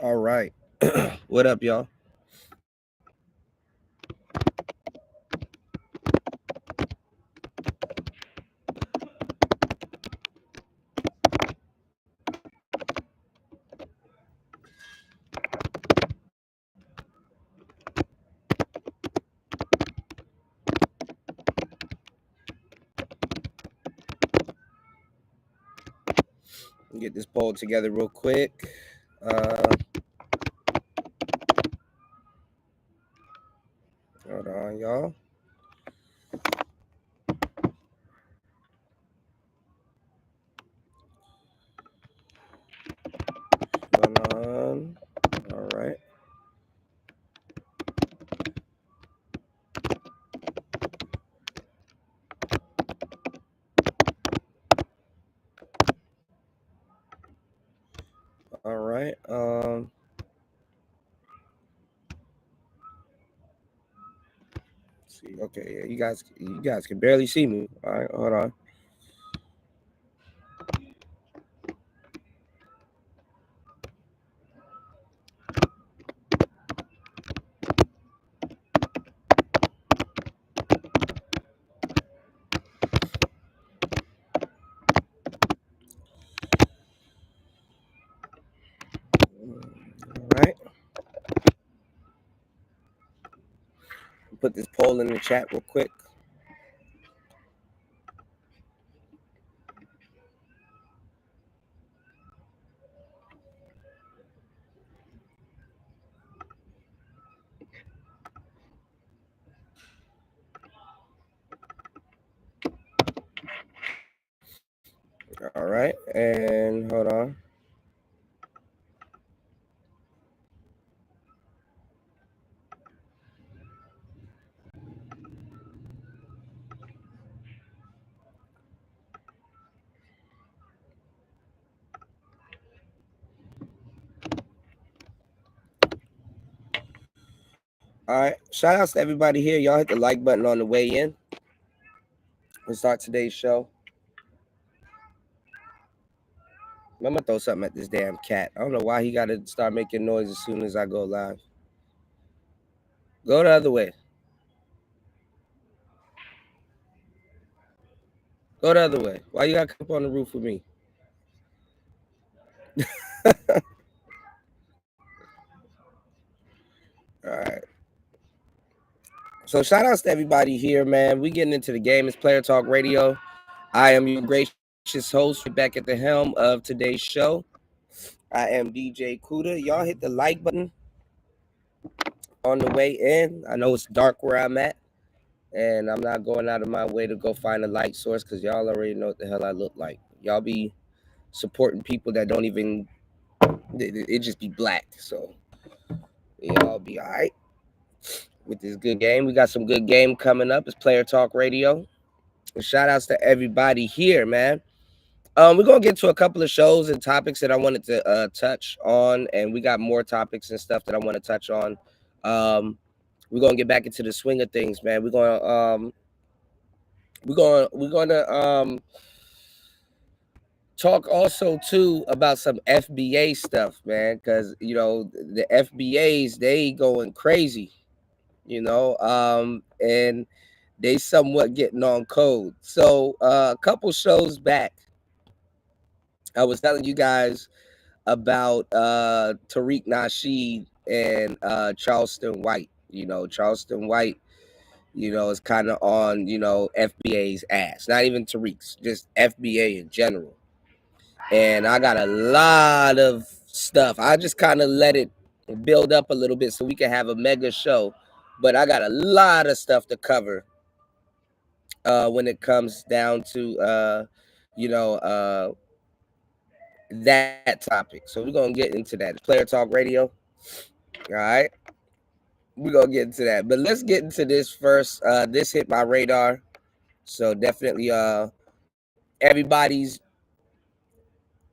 All right. What up, y'all? Get this poll together real quick. Hold on, y'all. Hold on. All right. All right. See. Okay. Yeah. You guys can barely see me. All right. Hold on. All right. Put this poll in the chat real quick. All right. And hold on. All right. Shout outs to everybody here. Y'all hit the like button on the way in. We'll start today's show. I'm gonna throw something at this damn cat. I don't know why he gotta start making noise as soon as I go live. Go the other way. Go the other way. Why you gotta come up on the roof with me? All right. So shout outs to everybody here, man. We getting into the game. It's Player Talk Radio. I am your gracious host back at the helm of today's show. I am DJ Cuda. Y'all hit the like button on the way in. I know it's dark where I'm at, and I'm not going out of my way to go find a light source because y'all already know what the hell I look like. Y'all be supporting people that don't even, it just be black. So y'all be all right with this good game. We got some good game coming up. It's Player Talk Radio. And shout outs to everybody here, man. We're gonna get to a couple of shows and topics that I wanted to touch on, and we got more topics and stuff that I want to touch on. We're gonna get back into the swing of things, man. We're gonna talk also too about some FBA stuff, man, because you know the FBAs they going crazy, and they somewhat getting on code. So a couple shows back, I was telling you guys about Tariq Nasheed and Charleston White. Charleston White, is kind of on, FBA's ass. Not even Tariq's, just FBA in general. And I got a lot of stuff. I just kind of let it build up a little bit so we can have a mega show. But I got a lot of stuff to cover when it comes down to, that topic. So we're going to get into that. Player Talk Radio. All right. We're going to get into that. But let's get into this first. This hit my radar. So definitely everybody's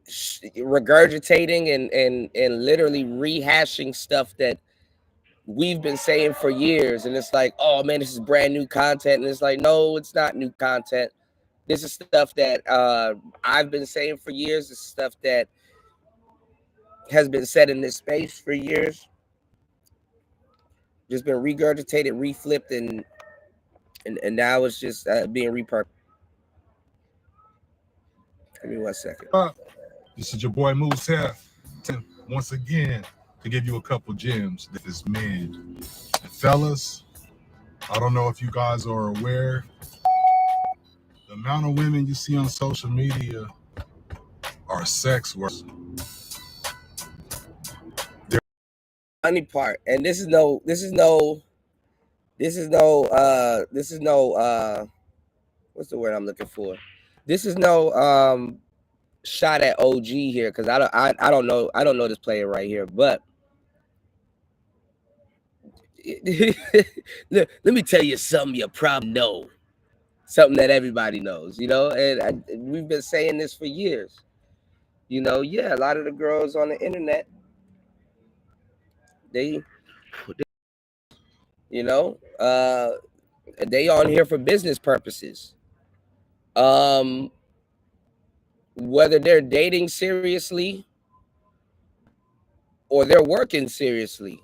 regurgitating and literally rehashing stuff that we've been saying for years. And it's like, oh man, this is brand new content. And it's like, no, it's not new content. This is stuff that I've been saying for years. This is stuff that has been said in this space for years, just been regurgitated, reflipped, and now it's just being repurposed. Give me 1 second. This is your boy Moose here, once again to give you a couple gems. This is men. And fellas, I don't know if you guys are aware, the amount of women you see on social media are sex workers. Funny part, and this is no what's the word I'm looking for? This is no shot at OG here, because I don't know this player right here, but let me tell you something you probably know, something that everybody knows, and we've been saying this for years. Yeah, a lot of the girls on the internet, they you know they on here for business purposes. Whether they're dating seriously or they're working seriously,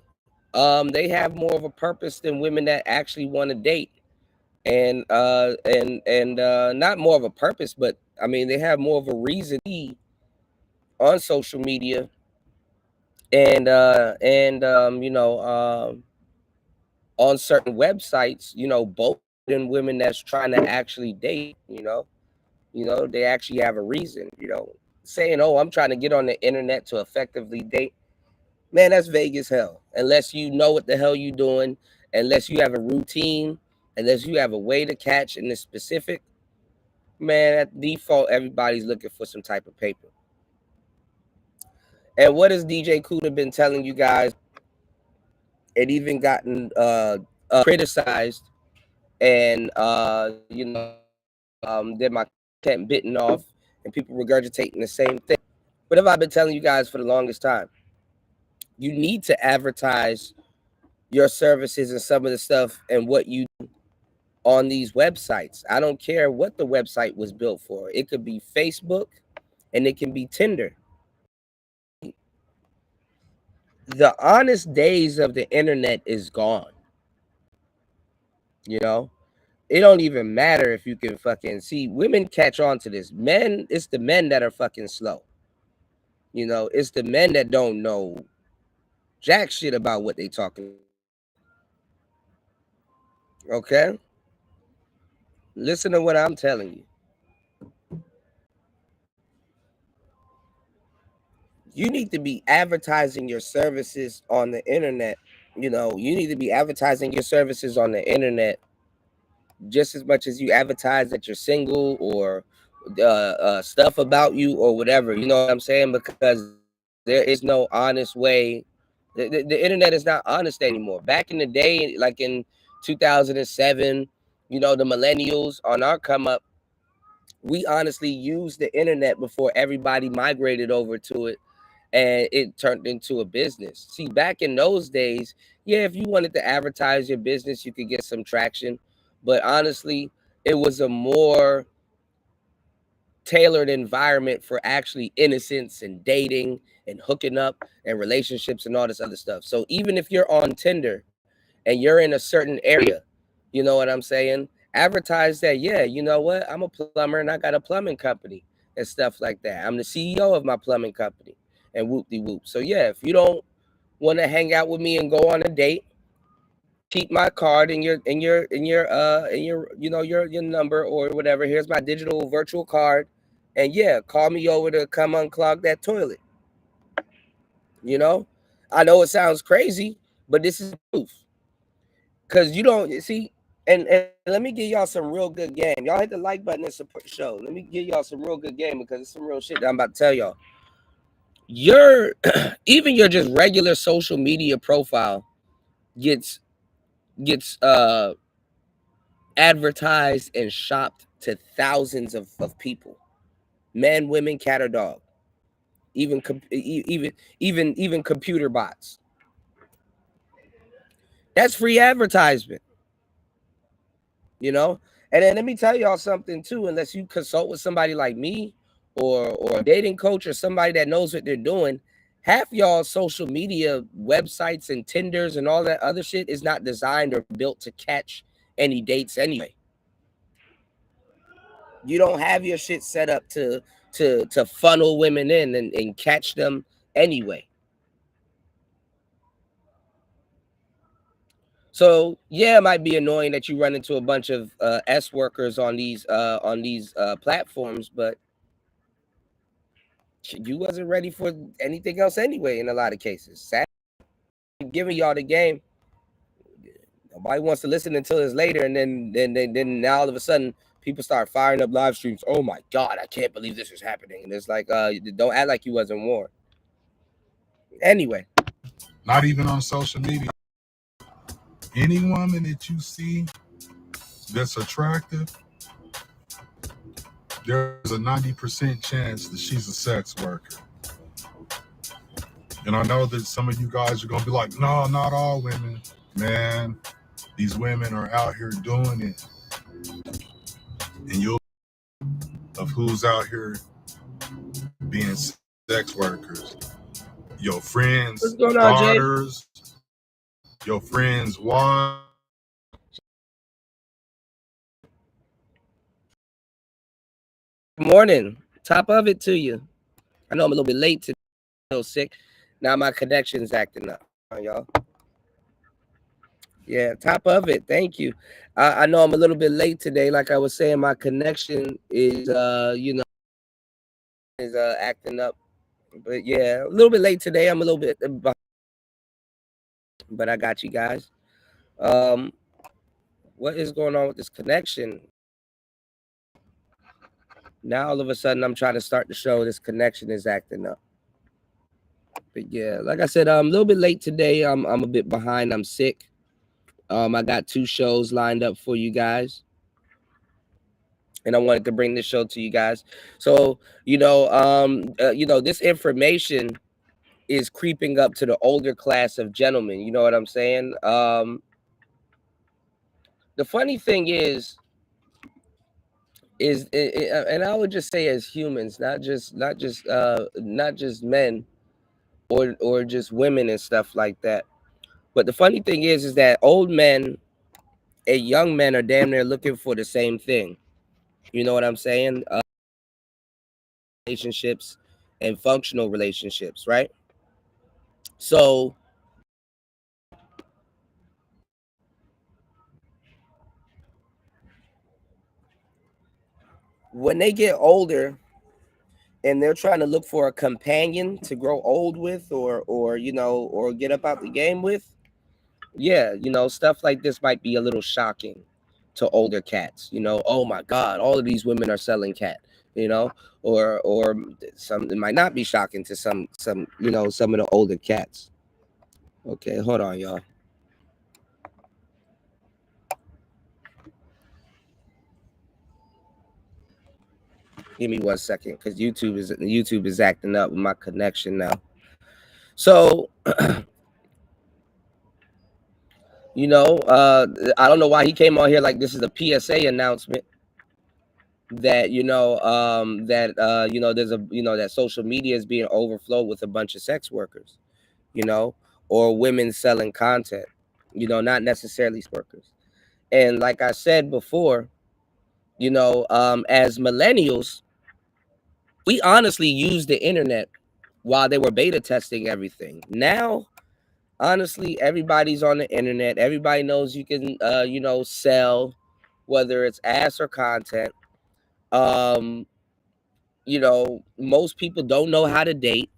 they have more of a purpose than women that actually want to date. And not more of a purpose, but I mean, they have more of a reason to be on social media and on certain websites, both in women that's trying to actually date. They actually have a reason. Saying, "Oh, I'm trying to get on the internet to effectively date." Man, that's vague as hell. Unless you know what the hell you're doing, unless you have a routine, unless you have a way to catch in the specific, man, at default, everybody's looking for some type of paper. And what has DJ Cuda been telling you guys? It even gotten criticized, and then my content bitten off, and people regurgitating the same thing. What have I been telling you guys for the longest time? You need to advertise your services and some of the stuff and what you do on these websites. I don't care what the website was built for. It could be Facebook and it can be Tinder. The honest days of the internet is gone. It don't even matter if you can fucking see. Women catch on to this. Men, it's the men that are fucking slow. It's the men that don't know jack shit about what they talking. Okay? Listen to what I'm telling you. You need to be advertising your services on the internet. You need to be advertising your services on the internet just as much as you advertise that you're single or stuff about you or whatever. You know what I'm saying? Because there is no honest way. The internet is not honest anymore. Back in the day, like in 2007, the millennials on our come up, we honestly used the internet before everybody migrated over to it, and it turned into a business. See, back in those days, yeah, if you wanted to advertise your business, you could get some traction. But honestly, it was a more tailored environment for actually innocence and dating and hooking up and relationships and all this other stuff. So even if you're on Tinder and you're in a certain area, you know what I'm saying? Advertise that, yeah, you know what? I'm a plumber and I got a plumbing company and stuff like that. I'm the CEO of my plumbing company and whoop-de-whoop. So yeah, if you don't want to hang out with me and go on a date, keep my card in your your number or whatever. Here's my digital virtual card. And yeah, call me over to come unclog that toilet. I know it sounds crazy, but this is proof. Because you don't see, and let me give y'all some real good game. Y'all hit the like button and support the show. Let me give y'all some real good game because it's some real shit that I'm about to tell y'all. Even your just regular social media profile gets advertised and shopped to thousands of people, men, women, cat, or dog, even computer bots. That's free advertisement. And then let me tell y'all something too. Unless you consult with somebody like me or a dating coach or somebody that knows what they're doing, half y'all social media websites and Tinders and all that other shit is not designed or built to catch any dates anyway. You don't have your shit set up to funnel women in and catch them anyway. So yeah, it might be annoying that you run into a bunch of S workers on these platforms, but you wasn't ready for anything else anyway. In a lot of cases, sad giving y'all the game. Nobody wants to listen until it's later, and then now all of a sudden people start firing up live streams. Oh my God, I can't believe this is happening. And it's like, don't act like you wasn't warned. Anyway, Not even on social media. Any woman that you see that's attractive, there's a 90% chance that she's a sex worker. And I know that some of you guys are going to be like, no, not all women. Man, these women are out here doing it. And you'll of who's out here being sex workers. Your friends' what's going on, Jay? daughters, your friends' wives. Good morning. Top of it to you. I know I'm a little bit late today. I'm sick. Now my connection's acting up, y'all. Yeah, top of it. Thank you. I know I'm a little bit late today. Like I was saying, my connection is acting up. But yeah, a little bit late today. I'm a little bit behind, but I got you guys. What is going on with this connection? Now all of a sudden I'm trying to start the show. This connection is acting up. But yeah, like I said, I'm a little bit late today. I'm a bit behind. I'm sick. I got 2 shows lined up for you guys, and I wanted to bring this show to you guys. So this information is creeping up to the older class of gentlemen. You know what I'm saying? The funny thing is, and I would just say as humans, not just men or just women and stuff like that. But the funny thing is that old men and young men are damn near looking for the same thing. You know what I'm saying? Relationships and functional relationships, right? So when they get older and they're trying to look for a companion to grow old with or get up out the game with, yeah, stuff like this might be a little shocking to older cats. Oh my God, all of these women are selling cat, or some, it might not be shocking to some some of the older cats. Okay, hold on, y'all. Give me 1 second, because YouTube is acting up with my connection now. So I don't know why he came on here like this is a PSA announcement that there's that social media is being overflowed with a bunch of sex workers, or women selling content, not necessarily workers. And like I said before, as millennials, we honestly used the internet while they were beta testing everything. Now, honestly, everybody's on the internet. Everybody knows you can, sell, whether it's ass or content. Most people don't know how to date.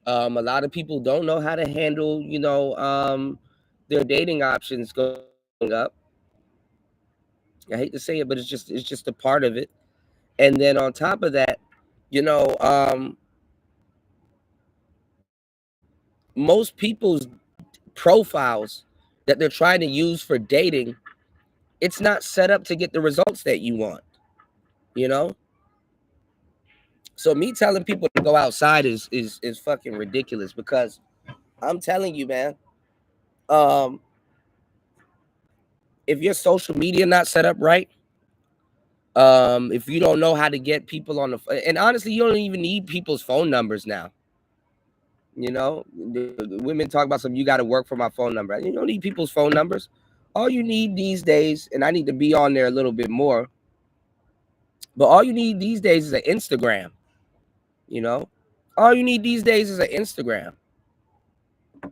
A lot of people don't know how to handle, their dating options going up. I hate to say it, but it's just a part of it. And then on top of that, most people's profiles that they're trying to use for dating, it's not set up to get the results that you want, So me telling people to go outside is fucking ridiculous, because I'm telling you, man, if your social media not set up right, if you don't know how to get people on the, and honestly, you don't even need people's phone numbers now. You know, the women talk about some. You got to work for my phone number. You don't need people's phone numbers. All you need these days, and I need to be on there a little bit more. But all you need these days is an Instagram. You know, all you need these days is an Instagram. A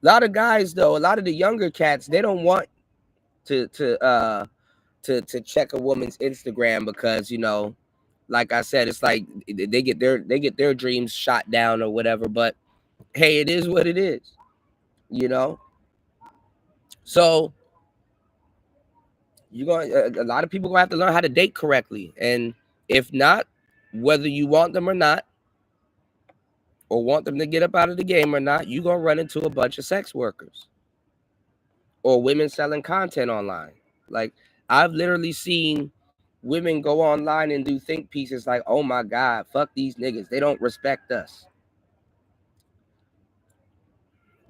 lot of guys, though, a lot of the younger cats, they don't want to check a woman's Instagram because, you know, like I said, it's like they get their dreams shot down or whatever. But hey, it is what it is, you know. So you're going a lot of people gonna have to learn how to date correctly, and if not, whether you want them or not, or want them to get up out of the game or not, you're gonna run into a bunch of sex workers or women selling content online. Like, I've literally seen women go online and do think pieces like, oh my God, fuck these niggas. They don't respect us.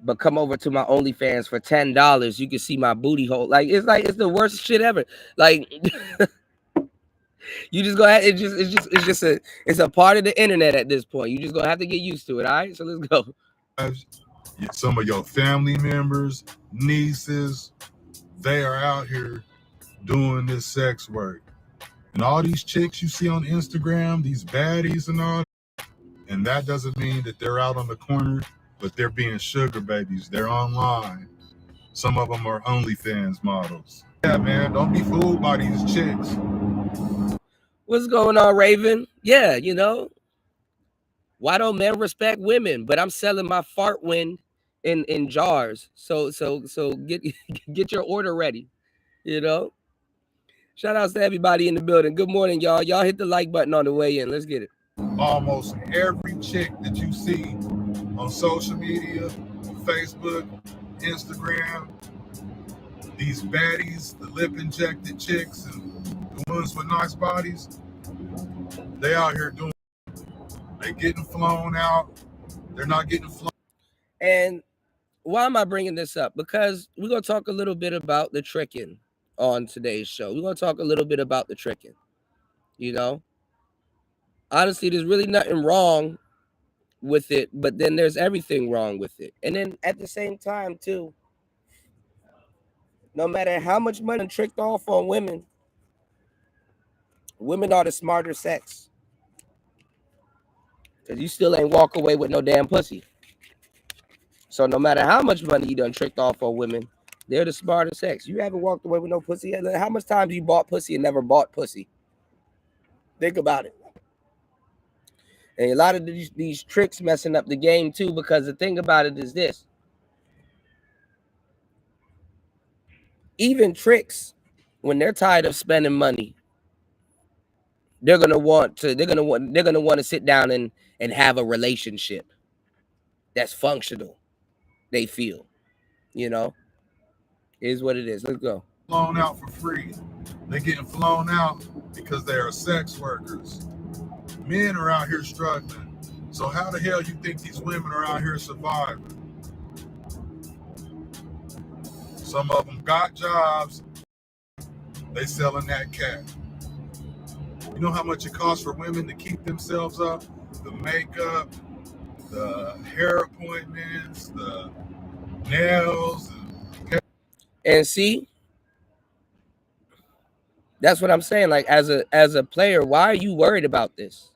But come over to my OnlyFans for $10. You can see my booty hole. Like it's the worst shit ever. Like you just go ahead. It's a part of the internet at this point. You just gonna have to get used to it. All right. So let's go. Some of your family members, nieces, they are out here doing this sex work. And all these chicks you see on Instagram, these baddies and all, and that doesn't mean that they're out on the corner, but they're being sugar babies. They're online. Some of them are OnlyFans models. Yeah, man, don't be fooled by these chicks. What's going on, Raven? Yeah, you know, why don't men respect women? But I'm selling my fart wind in jars. So get get your order ready. You know. Shout outs to everybody in the building. Good morning, y'all. Y'all hit the like button on the way in. Let's get it. Almost every chick that you see on social media, Facebook, Instagram, these baddies, the lip injected chicks and the ones with nice bodies, they out here doing, they getting flown out. They're not getting flown. And why am I bringing this up? Because we're going to talk a little bit about the tricking on today's show. We're going to talk a little bit about the tricking. You know, honestly, there's really nothing wrong with it, but then there's everything wrong with it. And then at the same time, too, no matter how much money tricked off on women, women are the smarter sex. Because you still ain't walk away with no damn pussy. So no matter how much money you done tricked off on women, they're the smarter sex. You haven't walked away with no pussy. How much times you bought pussy and never bought pussy? Think about it. And a lot of these tricks messing up the game too, because the thing about it is this. Even tricks, when they're tired of spending money, they're gonna want to sit down and have a relationship that's functional. They feel, you know, is what it is. Let's go. Flown out for free. They're getting flown out because they are sex workers. Men are out here struggling. So how the hell you think these women are out here surviving? Some of them got jobs. They selling that cat. You know how much it costs for women to keep themselves up? The makeup, the hair appointments, the nails. And see, that's what I'm saying. Like as a player, why are you worried about this?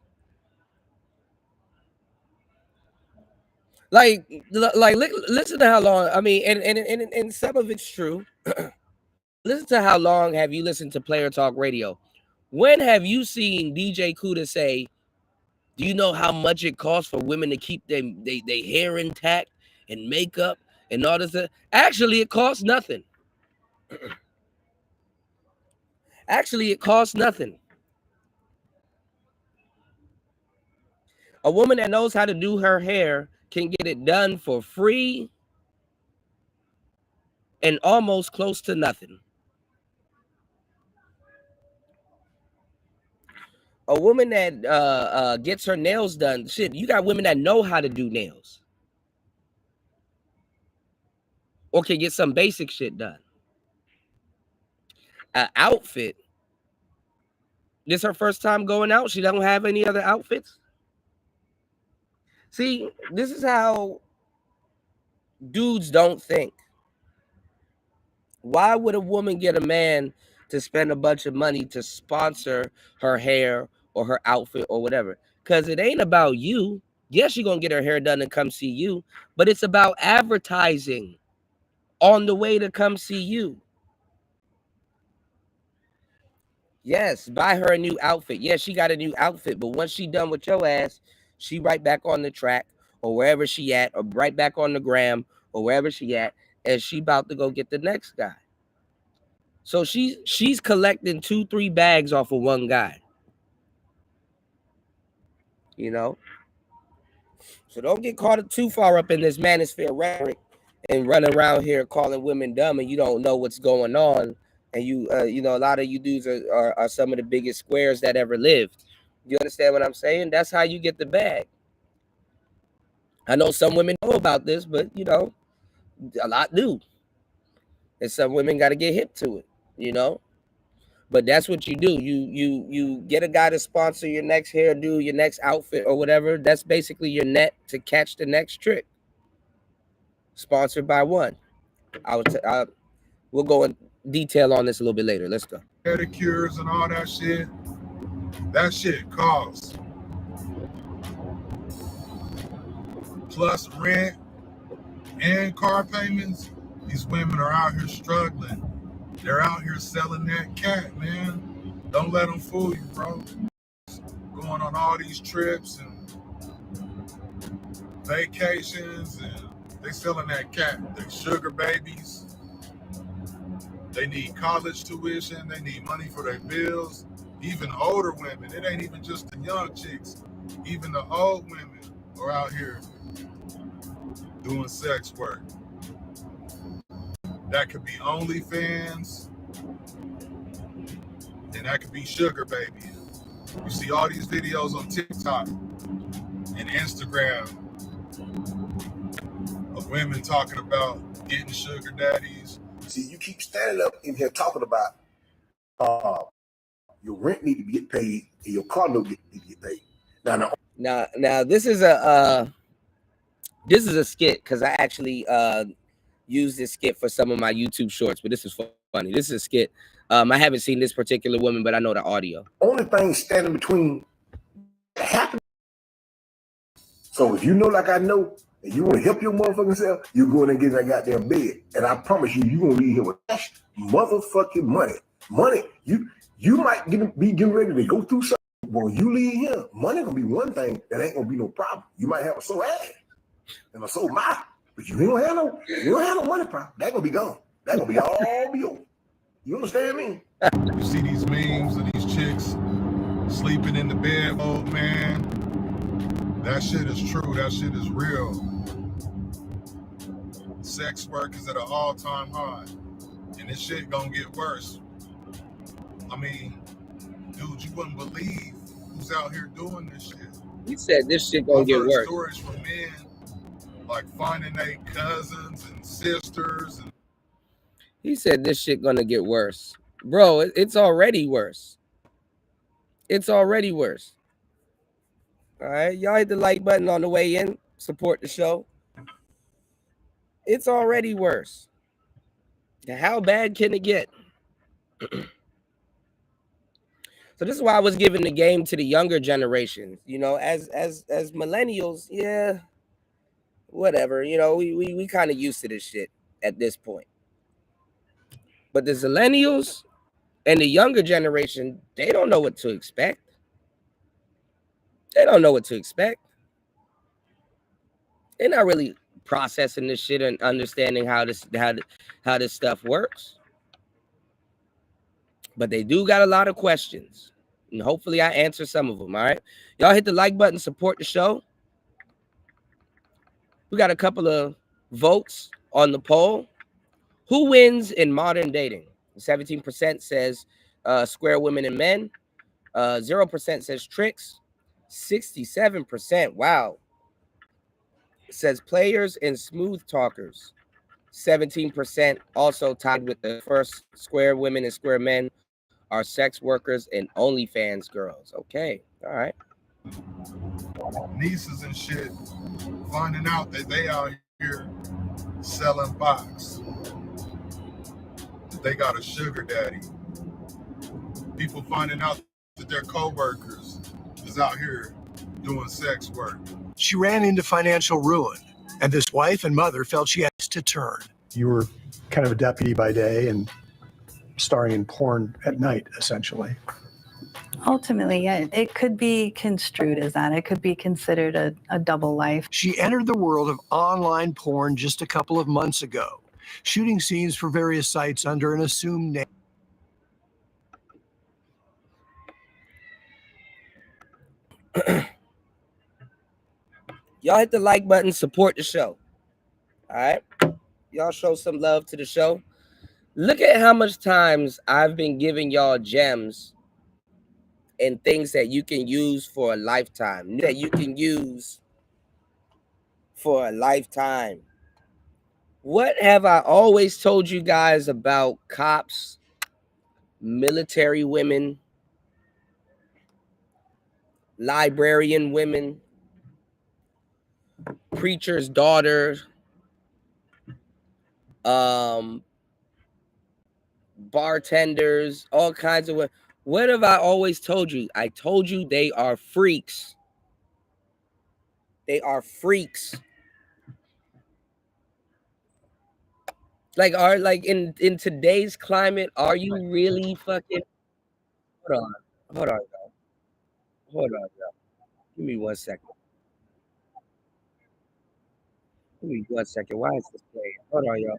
Like listen to how long. I mean, and some of it's true. Listen to how long have you listened to Player Talk Radio? When have you seen DJ Cuda say, "Do you know how much it costs for women to keep their hair intact and makeup and all this?" Actually, it costs nothing. Actually, it costs nothing. A woman that knows how to do her hair can get it done for free and almost close to nothing. A woman that gets her nails done, shit, you got women that know how to do nails or can get some basic shit done. An outfit. This her first time going out. She don't have any other outfits. See, this is how dudes don't think. Why would a woman get a man to spend a bunch of money to sponsor her hair or her outfit or whatever? Because it ain't about you. Yes, she's going to get her hair done and come see you, but it's about advertising on the way to come see you. Yes, buy her a new outfit. Yes, she got a new outfit, but once she done with your ass, she right back on the track or wherever she at, or right back on the gram or wherever she at, and she about to go get the next guy. So she's collecting 2-3 bags off of one guy. You know? So don't get caught too far up in this manosphere rhetoric and run around here calling women dumb and you don't know what's going on. And you know, a lot of you dudes are some of the biggest squares that ever lived. You understand what I'm saying? That's how you get the bag. I know some women know about this, but you know, a lot do. And some women got to get hip to it, you know? But that's what you do. You get a guy to sponsor your next hairdo, your next outfit or whatever. That's basically your net to catch the next trick. Sponsored by one. We'll go in detail on this a little bit later. Let's go. Pedicures and all that shit. That shit costs. Plus rent and car payments. These women are out here struggling. They're out here selling that cat, man. Don't let them fool you, bro. Going on all these trips and vacations, and they selling that cat. They sugar babies. They need college tuition. They need money for their bills. Even older women. It ain't even just the young chicks. Even the old women are out here doing sex work. That could be OnlyFans, and that could be sugar baby. You see all these videos on TikTok and Instagram of women talking about getting sugar daddies. See, you keep standing up in here talking about your rent need to get paid and your car note need to get paid. Now this is a skit because I actually used this skit for some of my YouTube shorts, but this is funny. This is a skit. I haven't seen this particular woman, but I know the audio. Only thing standing between happening. So if you know, like I know, and you want to help your motherfucking self, you go in and get that goddamn bed. And I promise you, you're going to leave here with cash motherfucking money. Money. You might be getting ready to go through something. When you leave here, money going to be one thing that ain't going to be no problem. You might have a sore ass and a sore mouth, but you don't have no money problem. That going to be gone. That going to be all be over. You understand me? You see these memes of these chicks sleeping in the bed, oh man. That shit is true. That shit is real. Sex work is at an all-time high. And this shit gonna get worse. I mean, dude, you wouldn't believe who's out here doing this shit. He said this shit gonna get worse. Stories from men like finding their cousins and sisters. And he said this shit gonna get worse. Bro, it's already worse. It's already worse. All right, y'all hit the like button on the way in. Support the show. It's already worse. How bad can it get? So this is why I was giving the game to the younger generation. You know, as millennials, yeah, whatever. You know, we kind of used to this shit at this point. But the millennials and the younger generation, they don't know what to expect. They don't know what to expect. They're not really processing this shit and understanding how this stuff works. But they do got a lot of questions. And hopefully I answer some of them. All right. Y'all hit the like button, support the show. We got a couple of votes on the poll. Who wins in modern dating? 17% says square women and men. 0% says tricks. 67%, wow, says players and smooth talkers. 17% also tied with the first. Square women and square men are sex workers and OnlyFans girls. Okay, all right. Nieces and shit finding out that they out here selling box. They got a sugar daddy. People finding out that their co-workers is out here doing sex work. She ran into financial ruin, and this wife and mother felt she had to turn. You were kind of a deputy by day and starring in porn at night, essentially. Ultimately, yeah, it could be construed as that. It could be considered a double life. She entered the world of online porn just a couple of months ago, shooting scenes for various sites under an assumed name. Y'all hit the like button, support the show. All right? Y'all show some love to the show. Look at how much times I've been giving y'all gems and things that you can use for a lifetime. That you can use for a lifetime. What have I always told you guys about cops, military women, librarian women, preacher's daughter, bartenders, all kinds of what have I always told you? I told you they are freaks. They are freaks. Like, in today's climate, are you really fucking? Hold on, y'all. Hold on, y'all. Give me 1 second. Give me 1 second. Why is this playing? Hold on, y'all.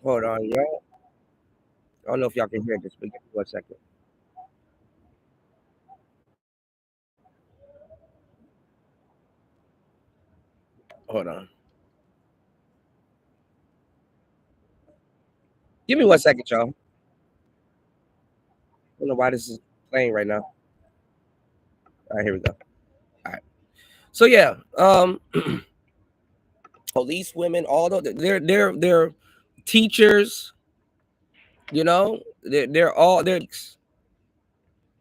Hold on, y'all. I don't know if y'all can hear this, but give me 1 second. Hold on. Give me 1 second, y'all. I don't know why this is playing right now. All right, here we go. All right. So yeah, police women, all they're teachers, you know, they're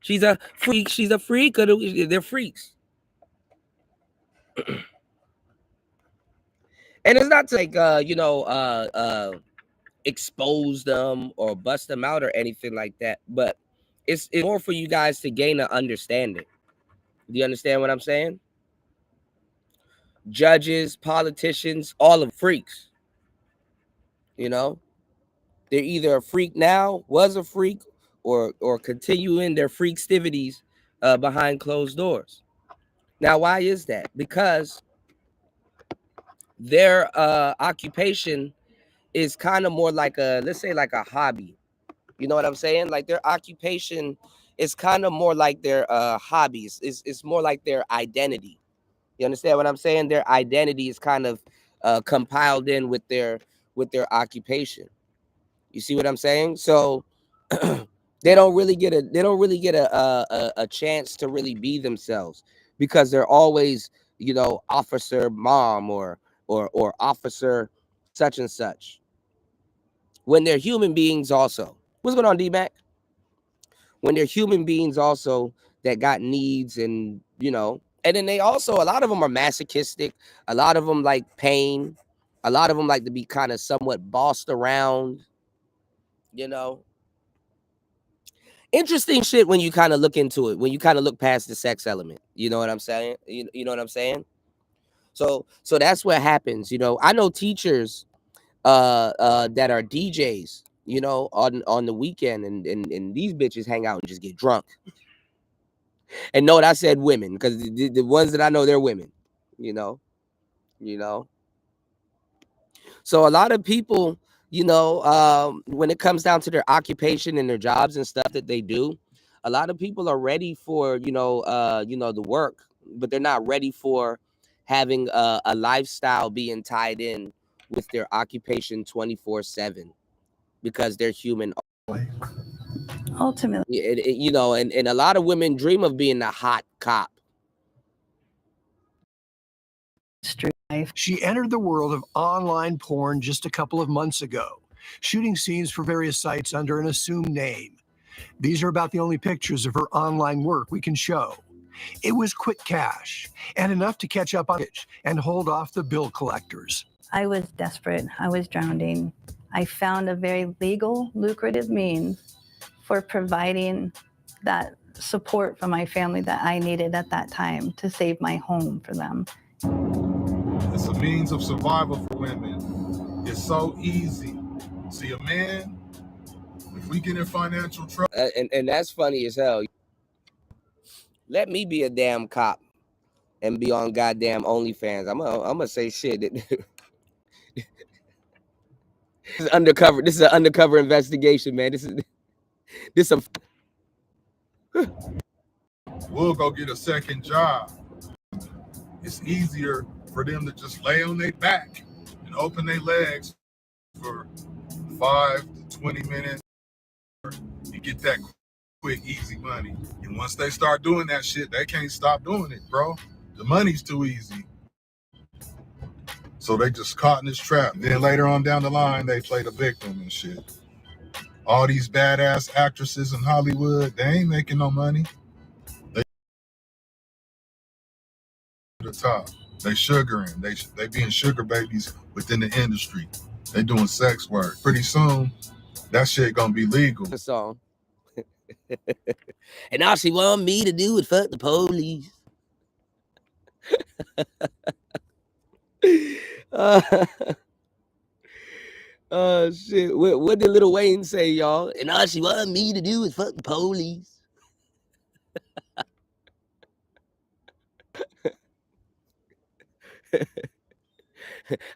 she's a freak, they're freaks. And it's not to like expose them or bust them out or anything like that, but it's more for you guys to gain an understanding. Do you understand what I'm saying? Judges, politicians, all of freaks. You know, they're either a freak now, was a freak, or continuing their freakstivities behind closed doors. Now, why is that? Because their occupation is kind of more like let's say like a hobby. You know what I'm saying? Like their occupation is kind of more like their hobbies. It's more like their identity. You understand what I'm saying? Their identity is kind of compiled in with their occupation. You see what I'm saying? So they don't really get a chance to really be themselves because they're always, you know, officer mom or officer such and such. When they're human beings also. What's going on, D-Mac? When they're human beings also that got needs and, you know, and then they also, a lot of them are masochistic. A lot of them like pain. A lot of them like to be kind of somewhat bossed around, you know. Interesting shit when you kind of look into it, when you kind of look past the sex element. You know what I'm saying? You know what I'm saying? So that's what happens. You know, I know teachers that are DJs, you know, on the weekend, and these bitches hang out and just get drunk. And note I said women, because the ones that I know, they're women, you know. So a lot of people, you know, when it comes down to their occupation and their jobs and stuff that they do, a lot of people are ready for, you know, the work, but they're not ready for having a lifestyle being tied in with their occupation 24/7 because they're human. Ultimately, You know, and a lot of women dream of being a hot cop. street life. She entered the world of online porn just a couple of months ago, shooting scenes for various sites under an assumed name. These are about the only pictures of her online work we can show. It was quick cash and enough to catch up on it and hold off the bill collectors. I was desperate. I was drowning. I found a very legal, lucrative means for providing that support for my family that I needed at that time to save my home for them. It's a means of survival for women. It's so easy. See, a man, if we get in financial trouble, and that's funny as hell. Let me be a damn cop and be on goddamn OnlyFans. I'm gonna say shit. This is undercover. This is an undercover investigation, man. This a. we'll go get a second job. It's easier for them to just lay on their back and open their legs for 5 to 20 minutes and get that quick, easy money. And once they start doing that shit, they can't stop doing it, bro. The money's too easy. So they just caught in this trap. Then later on down the line, they play the victim and shit. All these badass actresses in Hollywood, they ain't making no money. They to the top. They sugaring. They being sugar babies within the industry. They doing sex work. Pretty soon, that shit gonna be legal. The song. And all she want me to do is fuck the police. Shit. What did Lil Wayne say, y'all? And all she want me to do is fuck the police.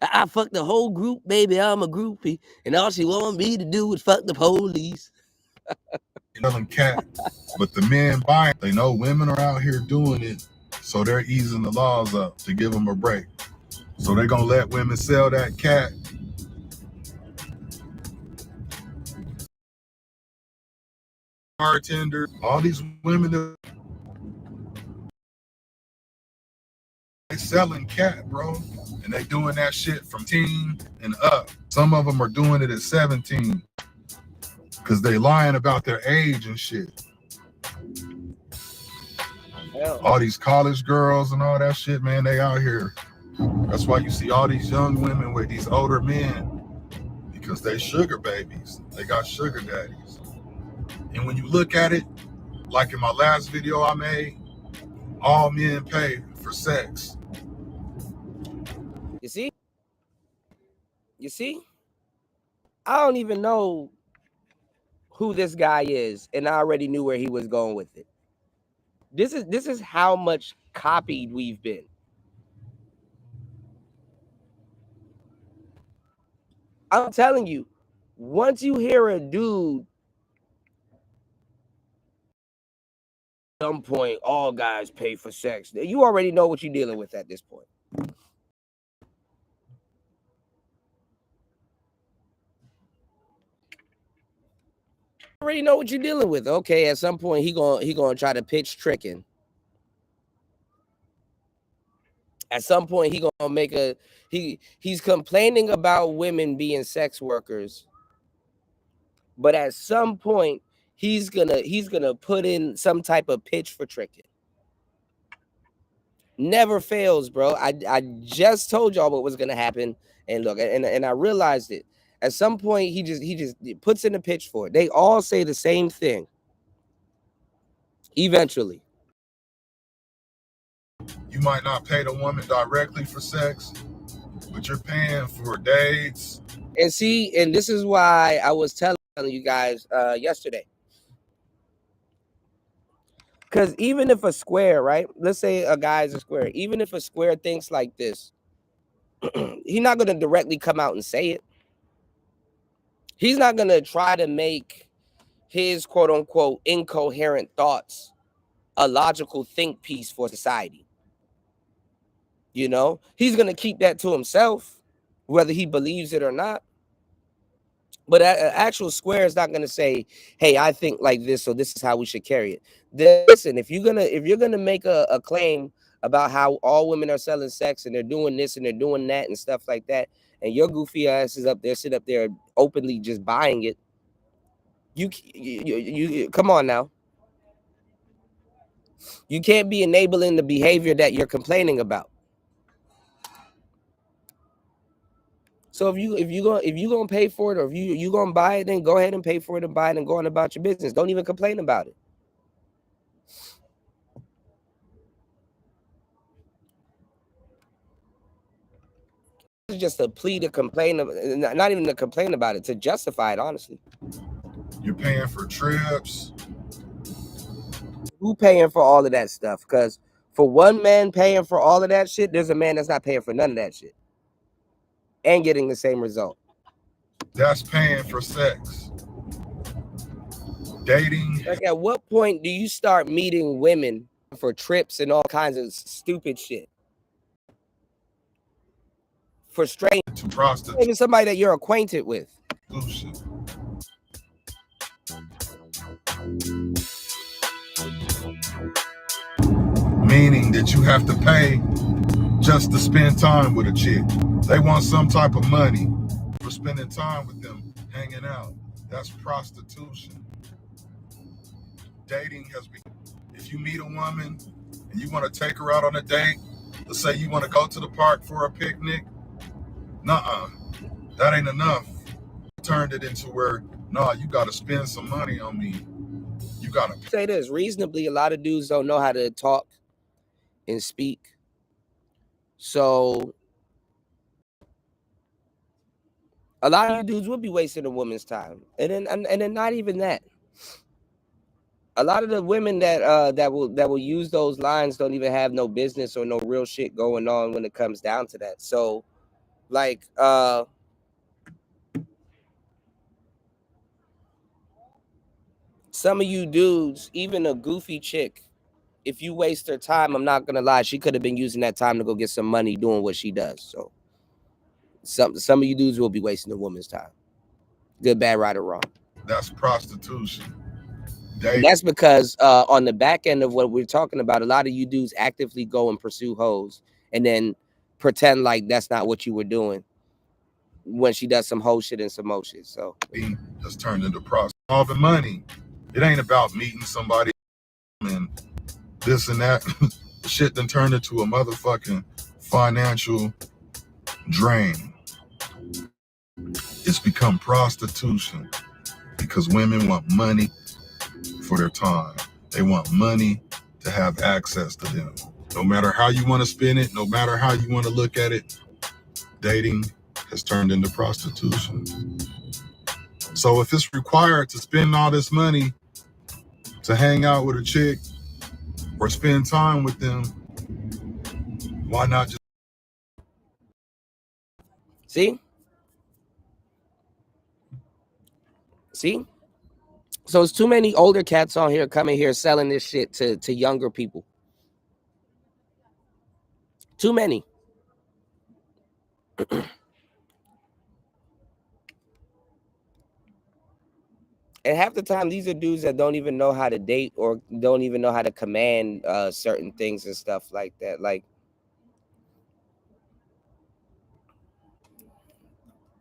I fucked the whole group, baby. I'm a groupie. And all she want me to do is fuck the police. Selling cat, but the men buying, they know women are out here doing it, so they're easing the laws up to give them a break. So they're gonna let women sell that cat. Bartender, all these women that they selling cat, bro, and they doing that shit from 18 and up. Some of them are doing it at 17 because they lying about their age and shit. All these college girls and all that shit, man, they out here. That's why you see all these young women with these older men, because they sugar babies. They got sugar daddies. And when you look at it, like in my last video I made, all men pay for sex. You see? You see? I don't even know who this guy is, and I already knew where he was going with it. This is how much copied we've been. I'm telling you, once you hear a dude, at some point, all guys pay for sex. You already know what you're dealing with at this point. Already know what you're dealing with. Okay, at some point he gonna try to pitch tricking. At some point he gonna make he's complaining about women being sex workers, but at some point he's gonna put in some type of pitch for tricking. Never fails, bro. I just told y'all what was gonna happen, and look, and I realized it. At some point, he just puts in a pitch for it. They all say the same thing. Eventually, You might not pay the woman directly for sex, but you're paying for dates. and see, and this is why I was telling you guys yesterday. Because even if a square, right? Let's say a guy's a square. Even if a square thinks like this, he's not gonna directly come out and say it. He's not gonna try to make his quote unquote incoherent thoughts a logical think piece for society. You know, he's gonna keep that to himself, whether he believes it or not. But an actual square is not gonna say, "Hey, I think like this, so this is how we should carry it." Then, listen, if you're gonna make a claim about how all women are selling sex and they're doing this and they're doing that and stuff like that, and your goofy ass is up there, sit up there openly just buying it, you come on now. You can't be enabling the behavior that you're complaining about. So if you gonna pay for it, or if you gonna buy it, then go ahead and pay for it and buy it and go on about your business. Don't even complain about it. It's just a plea to complain, not even to complain about it, to justify it, honestly. You're paying for trips. Who paying for all of that stuff? Because for one man paying for all of that shit, there's a man that's not paying for none of that shit and getting the same result. That's paying for sex. Dating. Like, at what point do you start meeting women for trips and all kinds of stupid shit? For strangers, To prostitution. even somebody that you're acquainted with. Meaning that you have to pay just to spend time with a chick. They want some type of money for spending time with them, hanging out. That's prostitution. Dating has been, if you meet a woman and you want to take her out on a date, let's say you want to go to the park for a picnic, nuh-uh, that ain't enough. Turned it into where, nah, you got to spend some money on me. You got to say this reasonably. A lot of dudes don't know how to talk and speak. So a lot of dudes would be wasting a woman's time. And then not even that. A lot of the women that will use those lines don't even have no business or no real shit going on when it comes down to that. So like some of you dudes, even a goofy chick, if you waste her time, I'm not gonna lie, she could have been using that time to go get some money doing what she does. So some of you dudes will be wasting a woman's time. Good, bad, right, or wrong. That's prostitution. And that's because on the back end of what we're talking about, a lot of you dudes actively go and pursue hoes and then pretend like that's not what you were doing when she does some hoe shit and some mo shit. So that's turned into prostitution. All the money. It ain't about meeting somebody and this and that. Shit then turned into a motherfucking financial drain. It's become prostitution because women want money for their time. They want money to have access to them. No matter how you want to spin it, no matter how you want to look at it, dating has turned into prostitution. So if it's required to spend all this money to hang out with a chick or spend time with them, why not just see? So it's too many older cats on here coming here selling this shit to younger people. Too many. And half the time, these are dudes that don't even know how to date or don't even know how to command certain things and stuff like that. Like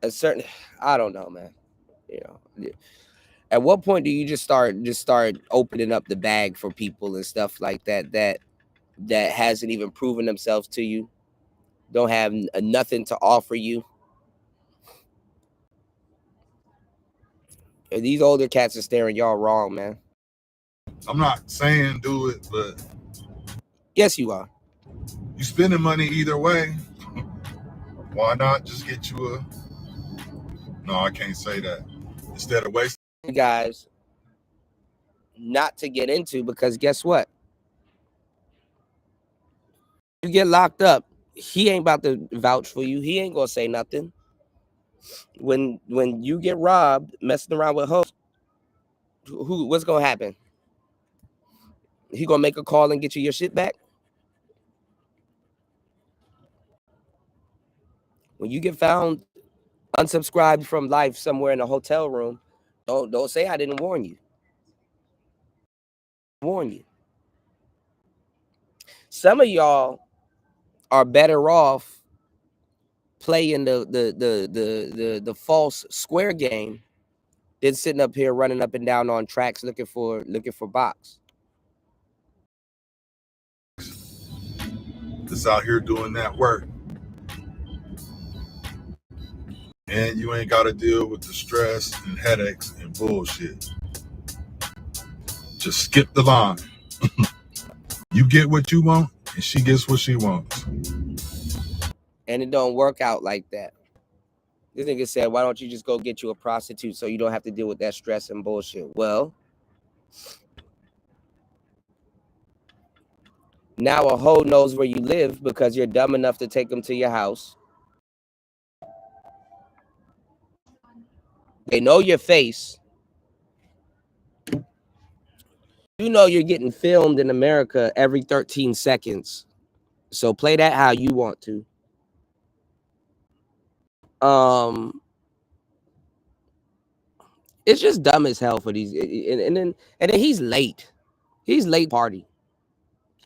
a certain, I don't know, man. You know, at what point do you just start opening up the bag for people and stuff like that that hasn't even proven themselves to you, don't have nothing to offer you? These older cats are staring y'all wrong, man. I'm not saying do it, but yes, you are. You spending money either way. Why not just get you a? No, I can't say that. Instead of wasting, guys, not to get into, because guess what? You get locked up, he ain't about to vouch for you. He ain't gonna say nothing. When you get robbed messing around with hoes, what's gonna happen? He gonna make a call and get you your shit back? When you get found unsubscribed from life somewhere in a hotel room, don't say I didn't warn you. Warn you. Some of y'all are better off playing the false square game than sitting up here running up and down on tracks looking for box. that's out here doing that work. And you ain't got to deal with the stress and headaches and bullshit. Just skip the line. You get what you want, and she gets what she wants. And it don't work out like that. This nigga said, why don't you just go get you a prostitute so you don't have to deal with that stress and bullshit? Well, now a hoe knows where you live because you're dumb enough to take them to your house. They know your face. You know you're getting filmed in America every 13 seconds. So play that how you want to. It's just dumb as hell for these, and then he's late. He's late party.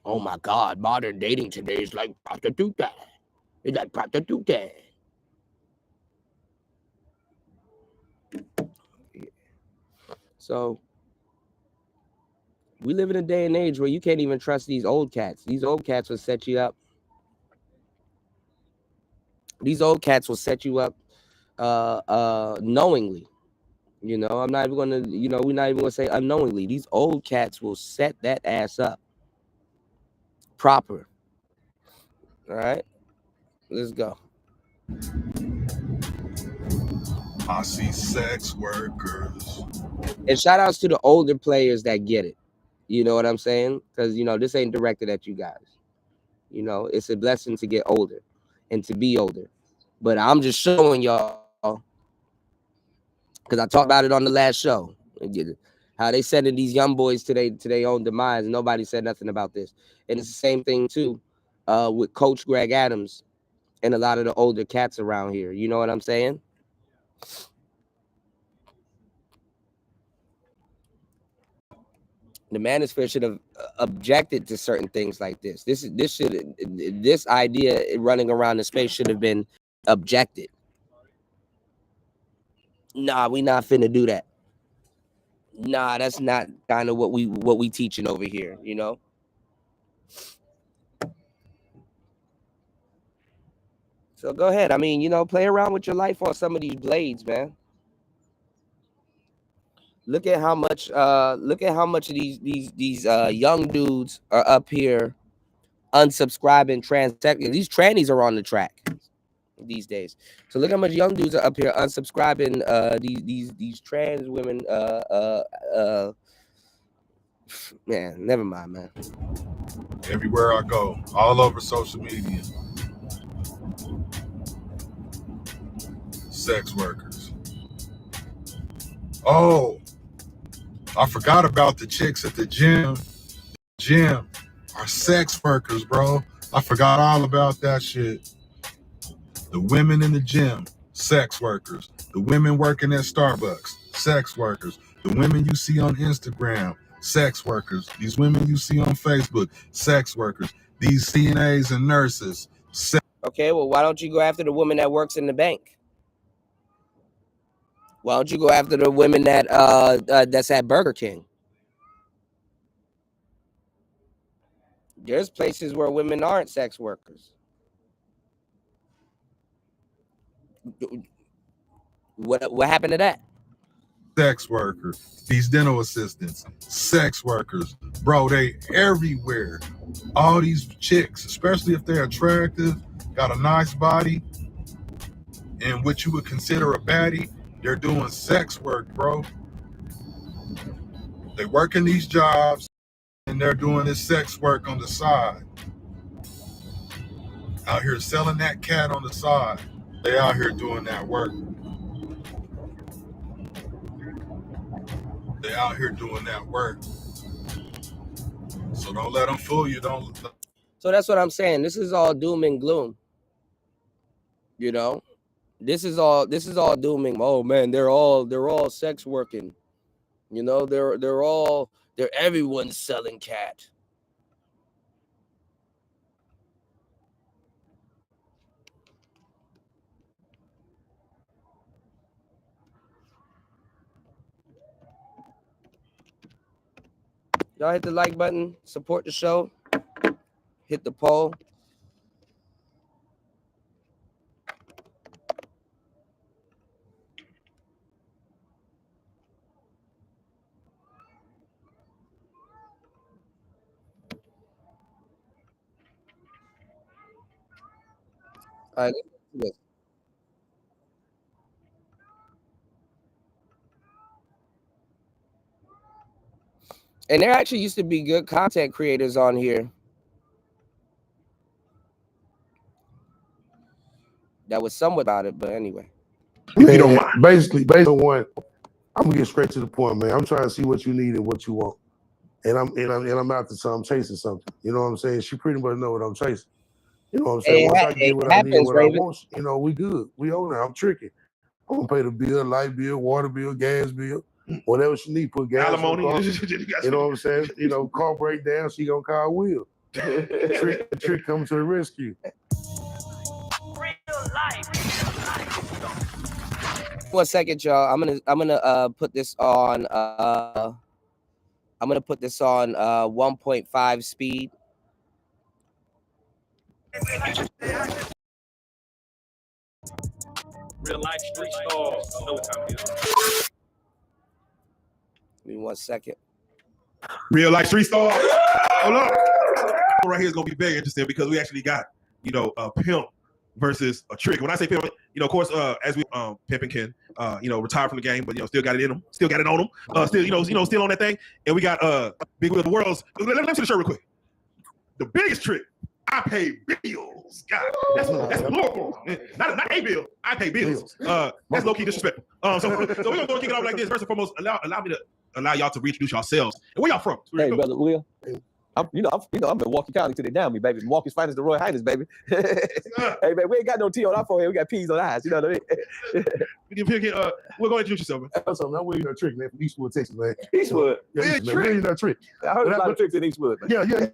Oh my God, modern dating today is like prostitute. It's like prostitute. So we live in a day and age where you can't even trust these old cats. These old cats will set you up. These old cats will set you up knowingly. You know, I'm not even gonna, you know, we're not even gonna say unknowingly. These old cats will set that ass up proper. All right, let's go. I see sex workers. And shout outs to the older players that get it. You know what I'm saying? Because, you know, this ain't directed at you guys. You know, it's a blessing to get older and to be older. But I'm just showing y'all, because I talked about it on the last show, how they sending these young boys to their own demise. Nobody said nothing about this. And it's the same thing, too, with Coach Greg Adams and a lot of the older cats around here. You know what I'm saying? The manosphere should have objected to certain things like this. This idea running around the space should have been objected. Nah, we not finna do that. Nah, that's not kind of what we teaching over here, you know? So go ahead. I mean, you know, play around with your life on some of these blades, man. Look at how much of these young dudes are up here unsubscribing transsexual. These trannies are on the track these days. So look how much young dudes are up here unsubscribing these trans women. Man, never mind, man. Everywhere I go, all over social media, sex workers. Oh, I forgot about the chicks at the gym. Gym are sex workers, bro. I forgot all about that shit. The women in the gym, sex workers. The women working at Starbucks, sex workers. The women you see on Instagram, sex workers. These women you see on Facebook, sex workers. These CNAs and nurses, Okay, well, why don't you go after the woman that works in the bank? Why don't you go after the women that that's at Burger King? There's places where women aren't sex workers. What happened to that? sex workers. These dental assistants, sex workers. Bro, they everywhere. All these chicks, especially if they're attractive, got a nice body, and what you would consider a baddie, they're doing sex work, bro. They working these jobs and they're doing this sex work on the side. Out here selling that cat on the side. They out here doing that work. They out here doing that work. So don't let them fool you. So that's what I'm saying. This is all doom and gloom. You know, this is all dooming. Oh man, they're all sex working. You know, they're everyone's selling cat. Y'all hit the like button, support the show, hit the poll. All right, let's do this. And there actually used to be good content creators on here that was somewhat about it, but anyway. If you don't mind. Basically, one, I'm gonna get straight to the point, man. I'm trying to see what you need and what you want. And I'm after something, I'm chasing something. You know what I'm saying? She pretty much know what I'm chasing. You know what I'm saying? Once I get what I need and what I want, you know, we good. We on there. I'm tricky. I'm gonna pay the bill, light bill, water bill, gas bill, whatever she need, put gas Alimony. on the car. You know what I'm saying? You know, car break down, she gonna call Will. Trick comes to the rescue. 1 second, y'all. I'm gonna put this on 1.5 speed. Real life street stars. You know what time it is. Give me 1 second. Real life street stars. Hold up. Right here is gonna be very interesting because we actually got, you know, a pimp versus a trick. When I say pimp, you know, of course, as we Pimp and Ken, you know, retired from the game, but you know, still got it in them, still got it on them, still, still on that thing. And we got Big Will of the World's. Let me see the show real quick. The biggest trick. I pay bills. God, that's local. Not a bill. I pay bills. That's low key disrespectful. So we're gonna kick it off like this. First and foremost, allow me to allow y'all to reintroduce yourselves. And where y'all from? Hey, brother Will. I'm Milwaukee County till they down me, baby. Milwaukee's finest, the Roy Highness, baby. Hey, man, we ain't got no T on our forehead. We got P's on our eyes. You know what I mean? We're going to introduce yourself, man. So I'm William that trick, man, from Eastwood, Texas, man. Eastwood. Yeah, William that trick. I heard a lot of tricks in Eastwood, man. Yeah.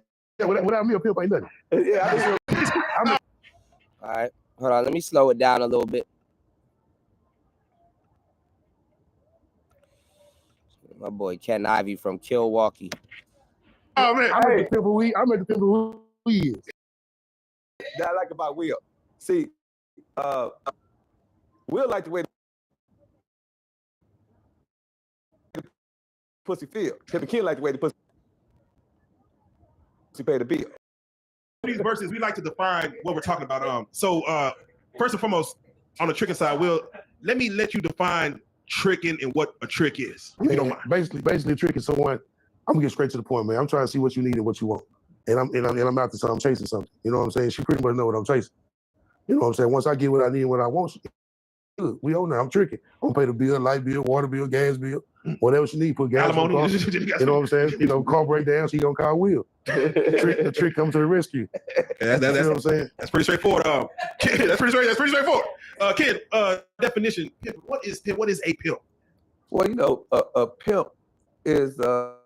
Without me, a pimp ain't nothing. Yeah. All right, hold on. Let me slow it down a little bit. My boy Ken Ivey from Milwaukee. Oh man, I'm at the pimp who he is. That I like about Will. See, Will like the way the pussy feel. Pimp and Ken like the way the pussy pay the bill. These verses, we like to define what we're talking about. So first and foremost, on the tricking side, Will, let you define tricking and what a trick is. If you don't mind. Basically tricking someone. I'm gonna get straight to the point, man. I'm trying to see what you need and what you want. And I'm after something, I'm chasing something. You know what I'm saying? She pretty much know what I'm chasing. You know what I'm saying? Once I get what I need and what I want, good. We on there. I'm tricking. I'm gonna pay the bill, light bill, water bill, gas bill, whatever she need, put gas on the car. You know what I'm saying? You know, car break down, she gonna call Will. The trick comes to the rescue. That's you know what I'm saying? That's pretty straightforward. Ken, that's pretty straightforward. Ken, definition. What is a pimp? Well, you know, a pimp is a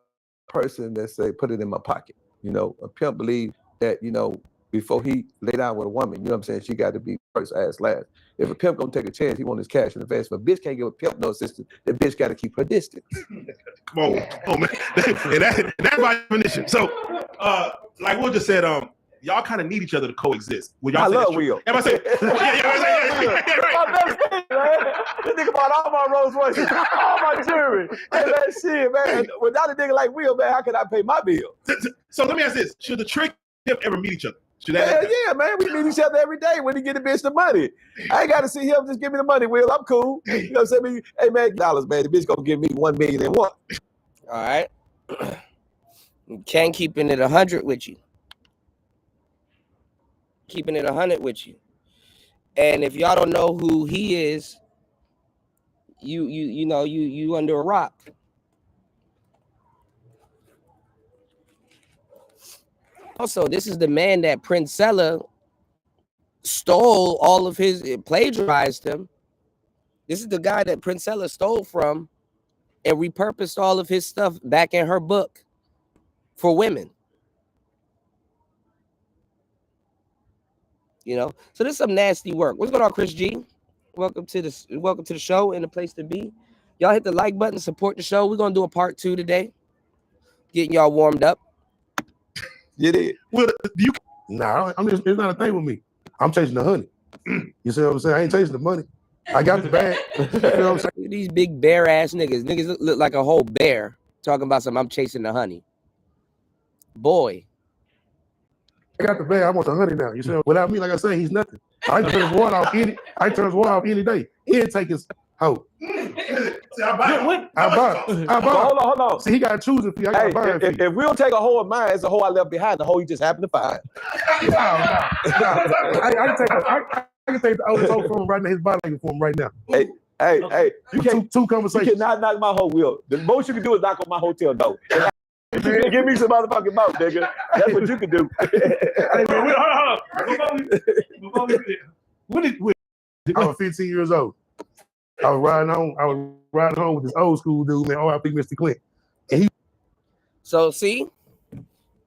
person that say, put it in my pocket. You know, a pimp believes that, you know, before he lay down with a woman, you know what I'm saying, she got to be first, ass, last. If a pimp gonna take a chance, he want his cash in advance. If a bitch can't give a pimp no assistance, the bitch got to keep her distance. Come on, man. That's my definition. So, like Will just said, y'all kind of need each other to coexist. Will y'all I say love that's true? Will. Am I saying? Yeah, right. This nigga bought all my Rolls Royces, all my jewelry. Hey, man, shit, man. Without a nigga like Will, man, how can I pay my bill? So let me ask this: should the trick pimp ever meet each other? Yeah, man. We meet each other every day when he get the bitch the money. I ain't got to see him just give me the money, Will. I'm cool. You know what I'm saying? Hey, man, dollars, man. The bitch gonna give me $1 million and what? All right. Ken keeping it 100 with you. Keeping it 100 with you. And if y'all don't know who he is, you under a rock. Also, this is the man that Princella stole all of his, plagiarized him. This is the guy that Princella stole from and repurposed all of his stuff back in her book for women. You know, so this is some nasty work. What's going on, Chris G? Welcome to the show and the place to be. Y'all hit the like button, support the show. We're gonna do a part 2 today. Getting y'all warmed up. You did. Well, Nah, it's not a thing with me. I'm chasing the honey. You see what I'm saying? I ain't chasing the money. I got the bag. You know what I'm saying? These big bear ass niggas. Niggas look like a whole bear talking about something. I'm chasing the honey. Boy. I got the bag. I want the honey now. You see, without me, like I said, he's nothing. I can turn his water off any. I can turn his water off any day. He'll take his hoe. See, I buy it. I buy it. I buy it. Hold on. See, he got to choose it for you. I got to buy it for you. If we don't take a hoe of mine, it's a hoe I left behind. The hoe you just happened to find. No. I can take the old toe from him right now. His body language for him right now. Hey, you can't. Two conversations. You cannot knock my hoe wheel. The most you can do is knock on my hotel door. You can give me some motherfucking mouth, nigga. That's what you can do. I was 15 years old. I was riding home with this old school dude, man. R.I.P. Mr. Clint. And he. So see,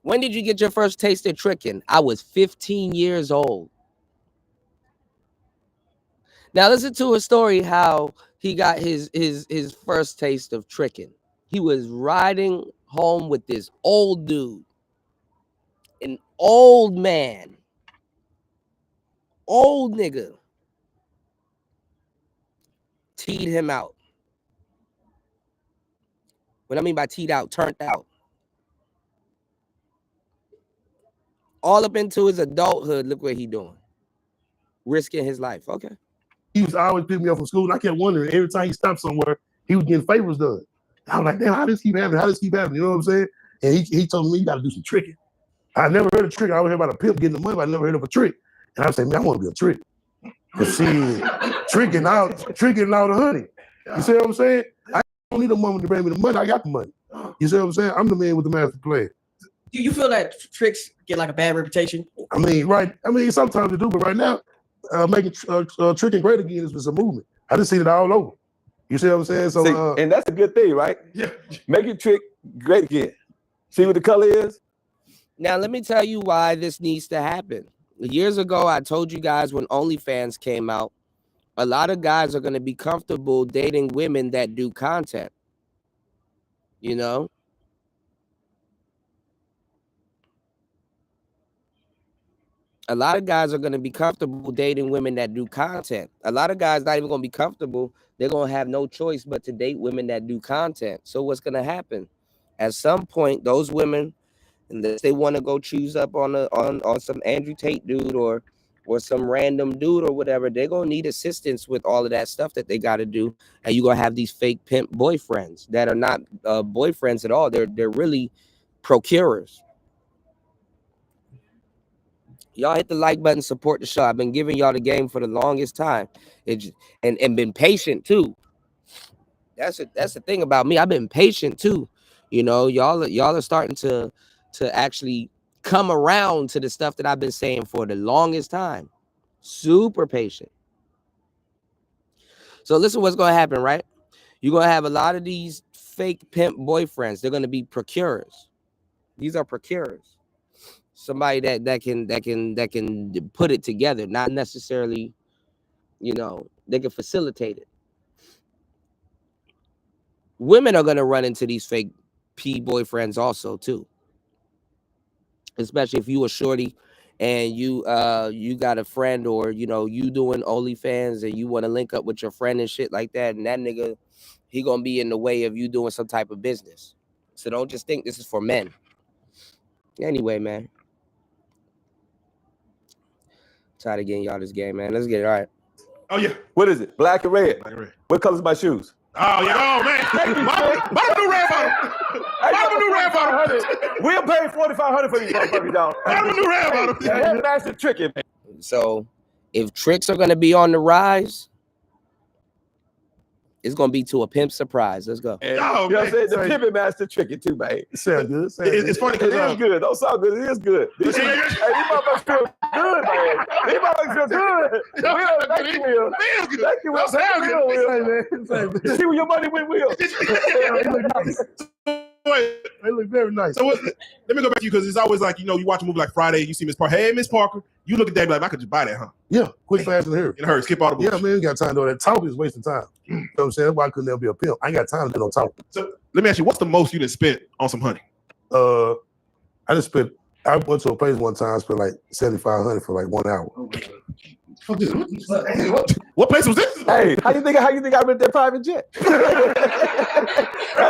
when did you get your first taste of tricking? I was 15 years old. Now listen to a story how he got his first taste of tricking. He was riding home with this old dude, an old man, old nigga, teed him out. What I mean by teed out, turned out. All up into his adulthood, look what he doing. Risking his life. Okay. He was always picking me up from school. And I kept wondering every time he stopped somewhere, he was getting favors done. I was like, damn, how does this keep happening? How does this keep happening? You know what I'm saying? And he told me, you got to do some tricking. I never heard of trick. I always heard about a pimp getting the money, but I never heard of a trick. And I said, man, I want to be a trick. But see, tricking out the honey. You see what I'm saying? I don't need a woman to bring me the money. I got the money. You see what I'm saying? I'm the man with the master plan. Do you feel that tricks get like a bad reputation? I mean, right. I mean, sometimes they do, but right now, making tricking great again is a movement. I just seen it all over. You see what I'm saying? So, see, and that's a good thing, right? Yeah. Make your trick great again. See what the color is? Now, let me tell you why this needs to happen. Years ago, I told you guys when OnlyFans came out, a lot of guys are going to be comfortable dating women that do content. You know? A lot of guys are going to be comfortable dating women that do content. A lot of guys not even going to be comfortable. They're going to have no choice but to date women that do content. So what's going to happen? At some point, those women, unless they want to go choose up on some Andrew Tate dude or some random dude or whatever, they're going to need assistance with all of that stuff that they got to do. And you're going to have these fake pimp boyfriends that are not boyfriends at all. They're really procurers. Y'all hit the like button, support the show. I've been giving y'all the game for the longest time, and been patient too. That's the thing about me. I've been patient too. You know, y'all are starting to actually come around to the stuff that I've been saying for the longest time. Super patient. So listen, what's going to happen, right? You're going to have a lot of these fake pimp boyfriends. They're going to be procurers. These are procurers. Somebody that can put it together, not necessarily, you know, they can facilitate it. Women are gonna run into these fake P boyfriends also too. Especially if you a shorty and you got a friend, or you know, you doing OnlyFans and you want to link up with your friend and shit like that, and that nigga, he gonna be in the way of you doing some type of business. So don't just think this is for men. Anyway, man. Tired of getting y'all this game, man. Let's get it. All right. Oh yeah. What is it? Black and red. Black and red. What color's my shoes? Oh yeah. Oh man. Buy a new red bottom. Buy a new red bottom. We'll pay $4,500 for these motherfuckers, y'all. Buy a new red bottom. That master tricking, man. So if tricks are gonna be on the rise, it's gonna be to a pimp surprise. Let's go. And, you know what I'm saying? The pimping master tricking too, man. Sound good. It's funny It because is good. Don't sound good. It is good. These motherfuckers feel good, man. These motherfuckers feel good. Will, thank you, Will. Thank you, Will. Thank you, Will. See where your money went, Will. They look very nice. So let me go back to you, because it's always like, you know, you watch a movie like Friday, you see Miss Parker. Hey, Miss Parker. You look at that like, I could just buy that, huh? Yeah, quick, fast, and hurry. In a hurry, skip all the bullshit. Yeah, man, you got time to do that. Talking is wasting time. You know what I'm saying? That's why I couldn't ever be a pimp. I ain't got time to do no talking. So let me ask you, what's the most you done spent on some honey? I went to a place one time, I spent like $7,500 for like 1 hour. What place was this? Hey, how you think I rent that private jet? That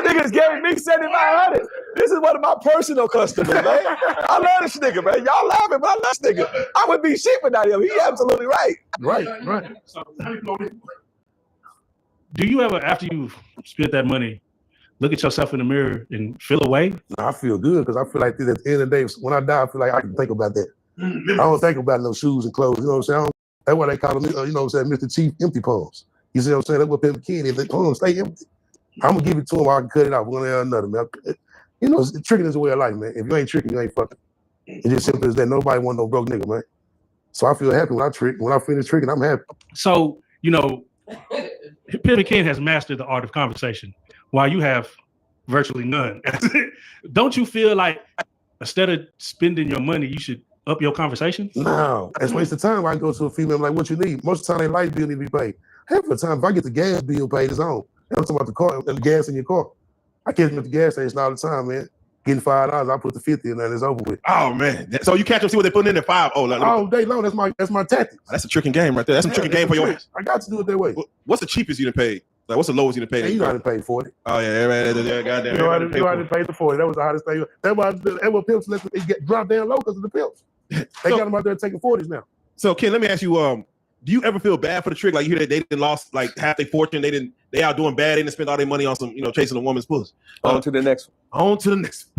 niggas gave me $7,500. This is one of my personal customers, man. I love this nigga, man. Y'all laughing, but I love this nigga. I would be shit without him. He absolutely right. Right. Do you ever, after you spent that money, look at yourself in the mirror and feel away? I feel good because I feel like at the end of the day, when I die, I feel like I can think about that. I don't think about no shoes and clothes. You know what I'm saying? That's why they call him, you know what I'm saying, Mr. Chief Empty Palms. You see what I'm saying? That's what Pepper King is. They call him stay empty. I'm gonna give it to him. I can cut it off one way or another, man. You know, tricking is a way of life, man. If you ain't tricking, you ain't fucking. It's just simple as that. Nobody want no broke nigga, man. So I feel happy when I trick. When I finish tricking, I'm happy. So, you know, Pepper King has mastered the art of conversation while you have virtually none. Don't you feel like instead of spending your money, you should up your conversation? No, that's waste of time. I go to a female, I'm like, what you need? Most of the time, their light bill need to be paid. Half of the time, if I get the gas bill paid, it's on. I'm talking about the car and the gas in your car. I catch them at the gas station all the time, man. Getting $5, I put the 50 in there and it's over with. Oh man! So you catch them, see what they putting in at 5. All day long. That's my tactics. That's a tricking game right there. That's a tricking game for your ass. I got to do it that way. What's the cheapest you done paid? Like, what's the lowest you done paid? Hey, you know how to pay 40. Oh yeah, goddamn. You know how to pay the 40. That was the hottest thing. That's why pimps let it get dropped down low because of the pimps. They got them out there taking 40s now. So Ken, let me ask you, do you ever feel bad for the trick? Like you hear that they didn't lost like half their fortune, they out doing bad, they didn't spend all their money on some, chasing a woman's pussy. On to the next one. On to the next.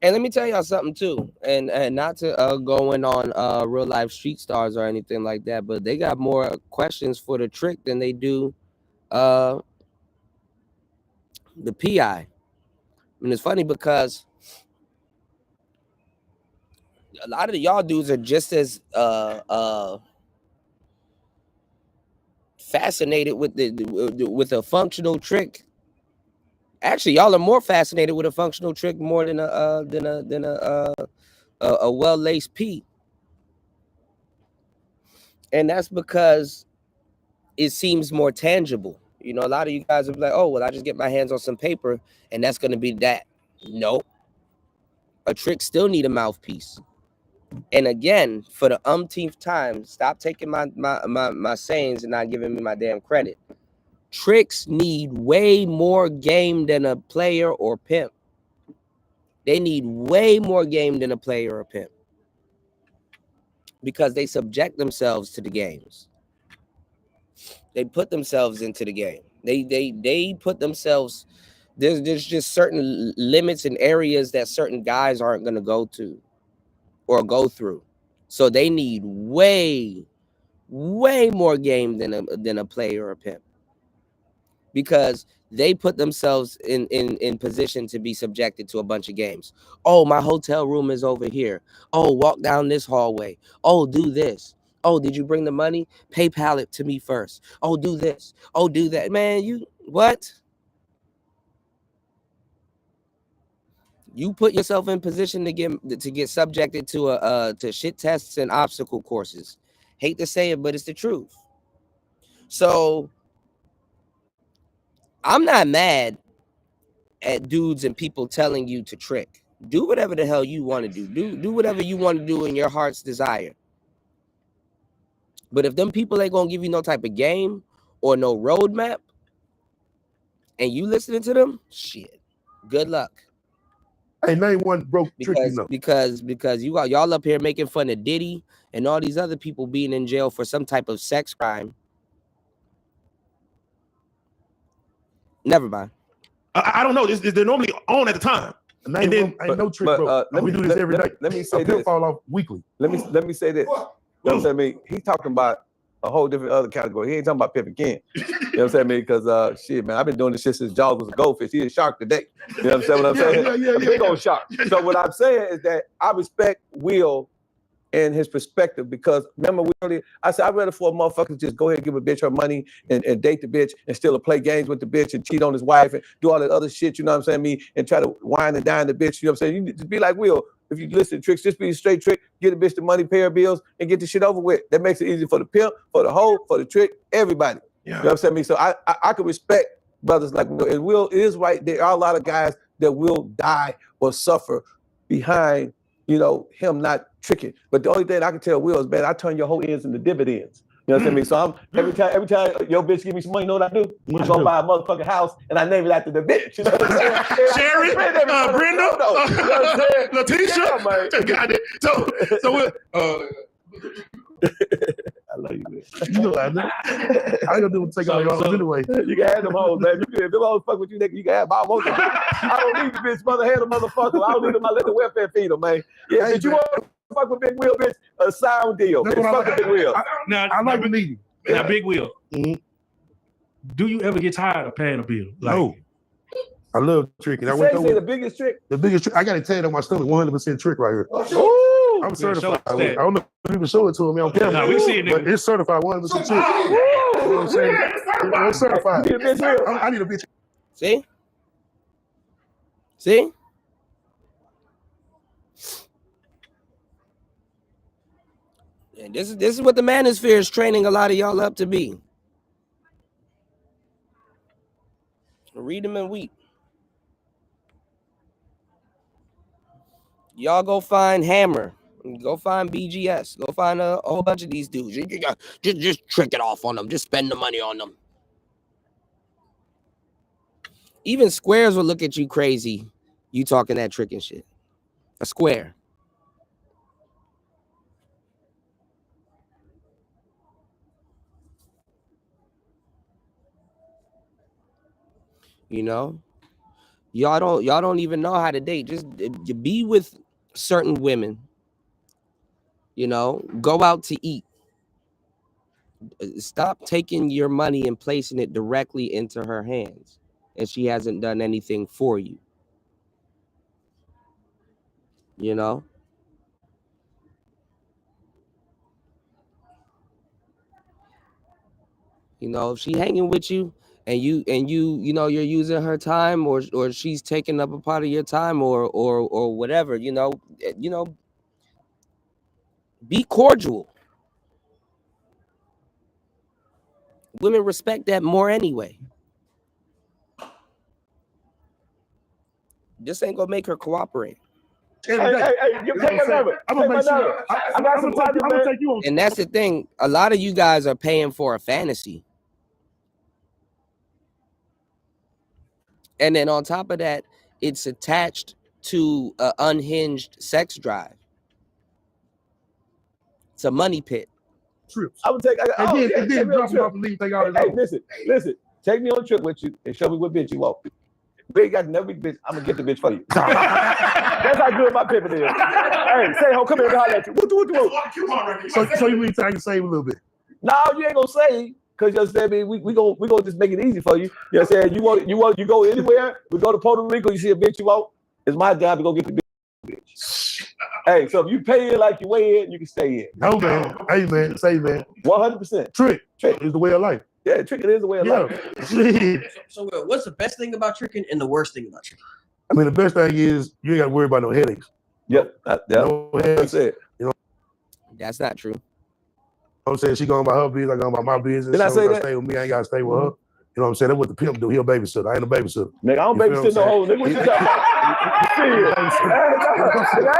And let me tell y'all something too, and not to going on real life street stars or anything like that, but they got more questions for the trick than they do the PI. I mean, it's funny because a lot of y'all dudes are just as fascinated with with a functional trick. Actually, y'all are more fascinated with a functional trick more than a well-laced P. And that's because it seems more tangible. You know, a lot of you guys are like, oh, well, I just get my hands on some paper and that's going to be that. No. A trick still need a mouthpiece. And again, for the umpteenth time, stop taking my sayings and not giving me my damn credit. Tricks need way more game than a player or pimp. They need way more game than a player or pimp because they subject themselves to the games. They put themselves into the game. They put themselves. There's just certain limits and areas that certain guys aren't going to go to or go through. So they need way more game than a player or a pimp. Because they put themselves in position to be subjected to a bunch of games. Oh, my hotel room is over here. Oh, walk down this hallway. Oh, do this. Oh, did you bring the money? PayPal it to me first. Oh, do this. Oh, do that. Man, you what? You put yourself in position to get subjected to shit tests and obstacle courses. Hate to say it, but it's the truth. So I'm not mad at dudes and people telling you to trick. Do whatever the hell you want to do. Do whatever you want to do in your heart's desire. But if them people ain't gonna give you no type of game or no roadmap, and you listening to them, shit, good luck. Hey, name one broke trick you know. Because y'all up here making fun of Diddy and all these other people being in jail for some type of sex crime. Never mind. I don't know. They're normally on at the time. Ain't no trick, bro. We do this every day. Let me say this. Fall off weekly. Let me say this. You know what I'm saying? I mean, he's talking about a whole different other category. He ain't talking about Pepper Ken. You know what I'm saying? Because shit, man, I've been doing this shit since Jaws was a goldfish. He a shark today. You know what I'm saying? Yeah. Big old shark. So what I'm saying is that I respect Will and his perspective because remember I said I'd rather for a motherfucker just go ahead and give a bitch her money and date the bitch and still play games with the bitch and cheat on his wife and do all that other shit, you know what I'm saying? And try to wine and dine the bitch, you know what I'm saying? You need to be like Will. If you listen to tricks, just be a straight trick, get a bitch the money, pay her bills, and get the shit over with. That makes it easy for the pimp, for the hoe, for the trick, everybody. Yeah. You know what I'm saying? So I can respect brothers like Will. And Will is right. There are a lot of guys that will die or suffer behind, him not tricking. But the only thing I can tell Will is, man, I turn your whole ends into dividends. You know what I mean? So I'm every time your bitch give me some money, you know what I do? I go buy a motherfucking house and I name it after the bitch. You know what I'm saying? Sherry, Brenda, Letitia. Yeah, man. Got it. So I love you, man. You know I know. I ain't gonna do take all your hoes anyway. You can have them hoes, man. You can, if them hoes fuck with you, nigga, you can have my hoes. I don't need the bitch, mother head motherfucker. I don't need them. I let the welfare feed them, man. Yeah, Hey, did you man. want to fuck with Big Will, bitch? A sound deal. That's Bitch, what fuck with Big Will. I like the needy. Now, Big Will, Mhm. do you ever get tired of paying a bill? Like, No. I love tricking. I Say, went say over the biggest trick. the biggest trick. I got to tell you on my stomach, 100% trick right here. Ooh. I'm show certified. us I that. don't know if people show it to me on camera. Nah, we see it, But nigga. it's certified 100% trick. You know what I'm saying? It's certified. You need a bitch Will. I need a bitch. See? See? And this is what the manosphere is training a lot of y'all up to be. Read them and weep. Y'all go find Hammer. Go find BGS. Go find a whole bunch of these dudes. Just trick it off on them. Just spend the money on them. Even squares will look at you crazy. You talking that trick and shit. A square. You know? Y'all don't even know how to date. Just be with certain women. You know, go out to eat. Stop taking your money and placing it directly into her hands, and she hasn't done anything for you. You know? You know, if she hanging with you and you know you're using her time or she's taking up a part of your time or whatever, you know, be cordial. Women respect that more anyway. This ain't gonna make her cooperate. Hey, you take my number. I'm gonna make sure. I got some time, I'm gonna take you on. And that's the thing. A lot of you guys are paying for a fantasy. And then on top of that, it's attached to an unhinged sex drive. It's a money pit. Trips. I would take. And then drop them off and leave. Take all Hey, listen. Take me on a trip with you and show me what bitch you want. We ain't got no big bitch. I'm gonna get the bitch for you. That's how good my pimping is. Hey, say ho, come here and holler at you. What you? So you mean I can save a little bit? No, you ain't gonna say, cause you know what I'm saying, we gonna just make it easy for you. You know what I'm saying? You go anywhere, we go to Puerto Rico, you see a bitch you want, it's my job to go get the bitch. Hey, so if you pay it like you weigh in, you can stay in. No, man. Hey, man. Say, man. 100%. Trick is the way of life. Yeah, tricking is the way of life. So what's the best thing about tricking and the worst thing about tricking? I mean, the best thing is you ain't got to worry about no headaches. Yep. No headaches. That's it. You know, That's not true. I'm saying she going about her business, I going about my business. Did I say that? Stay with me, I ain't got to stay with her. You know what I'm saying? That's what the pimp do. He'll babysitter. I ain't a babysitter. Nigga, I don't You feel babysit no what I'm hoe. Nigga, what you talking about? I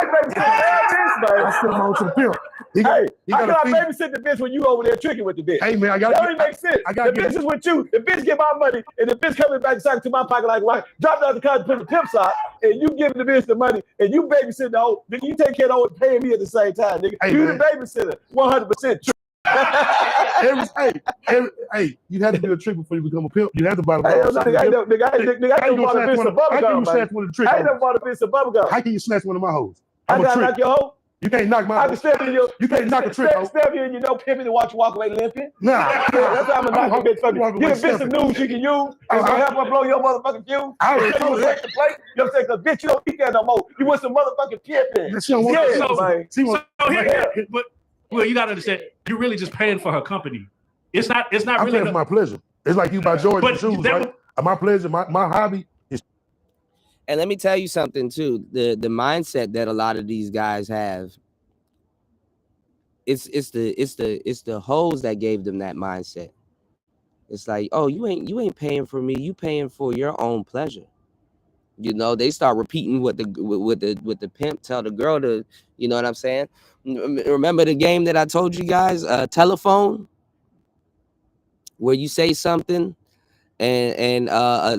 ain't babysitting that bitch, man. I still on to the pimp. Hey, he how got can a I babysit the bitch when you over there tricking with the bitch? Hey, man, I got that don't even make sense. I gotta the get bitch is with you. The bitch get my money, and the bitch coming back to my pocket like, right, drop down the car and put the pimp side, and you giving the bitch the money, and you babysit the hoe. Nigga, you take care of the hoe and paying me at the same time, nigga. Hey, you man. the babysitter, 100% true. Hey, you have to do a trick before you become a pimp. You have to buy the Hey, nigga, I ain't bought a bitch some bubble gum, man. I ain't never bought a bitch some bubble gum. How can you snatch one of my hoes? I I'm a gotta trick. knock your hoe. You can't knock my I can step in your. You can't knock a trick, hoe. Step in, you know, pimping and watch you walk away limping. Nah. Yeah, that's how I'm gonna knock your bitch fucking. Get a bitch some news she can use. It's gonna help her blow your motherfucking fuse. I already told her that. The plate. You know what I'm saying? Cause bitch, you don't eat that no more. You want some motherfucking pimping. She don't want man. But well, you gotta understand, you're really just paying for her company. It's not I'm really paying for my pleasure. It's like you buy Jordan shoes, right? My pleasure, my hobby is. And let me tell you something too. The mindset that a lot of these guys have, it's the hoes that gave them that mindset. It's like, oh, you ain't paying for me, you paying for your own pleasure. You know, they start repeating what the pimp tell the girl to, you know what I'm saying? Remember the game that I told you guys, telephone, where you say something and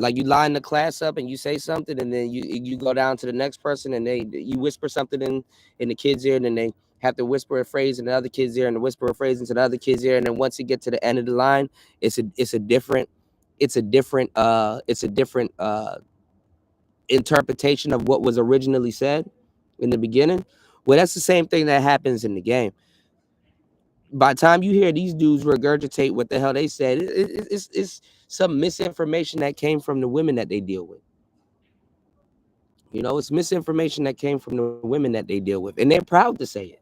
like you line the class up and you say something and then you go down to the next person and you whisper something in the kid's ear and then they have to whisper a phrase in the other kid's ear and whisper a phrase into the other kid's ear, and then once you get to the end of the line, it's a different interpretation of what was originally said in the beginning. Well, that's the same thing that happens in the game. By the time you hear these dudes regurgitate what the hell they said, it's some misinformation that came from the women that they deal with. You know, it's misinformation that came from the women that they deal with, and they're proud to say it.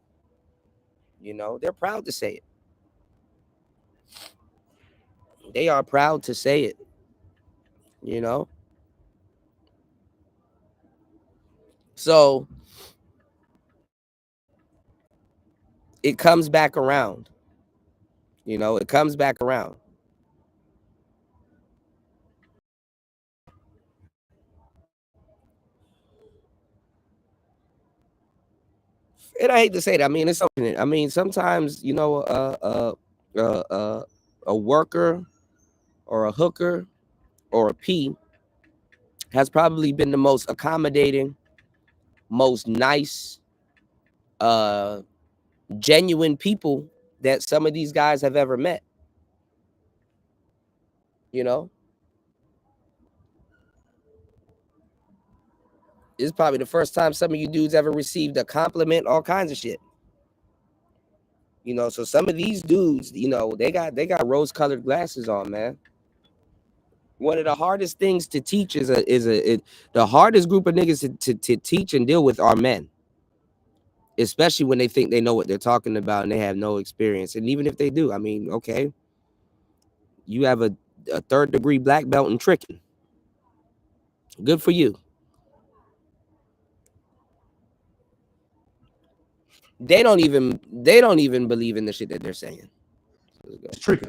You know, they're proud to say it. They are proud to say it. You know, so it comes back around. You know, it comes back around. And I hate to say that. I mean, it's something. I mean, sometimes, you know, a worker or a hooker or a P has probably been the most accommodating, most nice, genuine people that some of these guys have ever met. You know, it's probably the first time some of you dudes ever received a compliment, all kinds of shit. You know, so some of these dudes, you know, they got rose-colored glasses on, man. One of the hardest things to teach the hardest group of niggas to teach and deal with are men, especially when they think they know what they're talking about and they have no experience. And even if they do, I mean, okay, you have a 3rd-degree black belt in tricking. Good for you. They don't even believe in the shit that they're saying. It's tricky.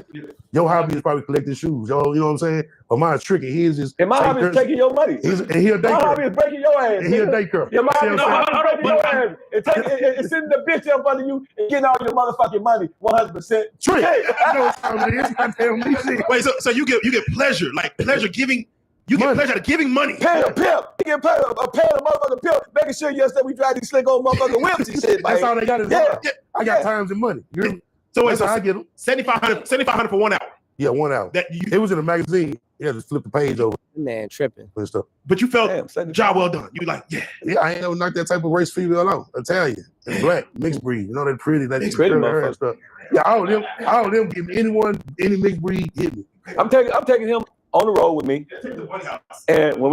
Your hobby is probably collecting shoes. Yo, you know what I'm saying? But mine's tricky. His is and my hobby is taking your money. And he'll my hobby is breaking your ass. And he'll daycare. Yeah, my hobby is breaking your ass. And sending the bitch up under you and getting all your motherfucking money 100%. Trick. I know how it is. You can't tell me shit. Wait, so you get pleasure, like pleasure giving. You get pleasure out of giving money. Pay a pimp. You get paid a motherfucking pimp, making sure yesterday we drive these slick old motherfucking whips and shit. That's all they got is I got times and money. So that's how I get them. 7,500 for 1 hour. Yeah, 1 hour. It was in a magazine. Yeah, just flip the page over. Man, tripping. And stuff. But you felt job well done. You like, yeah. I ain't never knocked that type of race female out. Italian, black, mixed breed. You know, they're pretty. They pretty and stuff. Yeah, all of them give me any mixed breed hit me. I'm taking him on the road with me. And when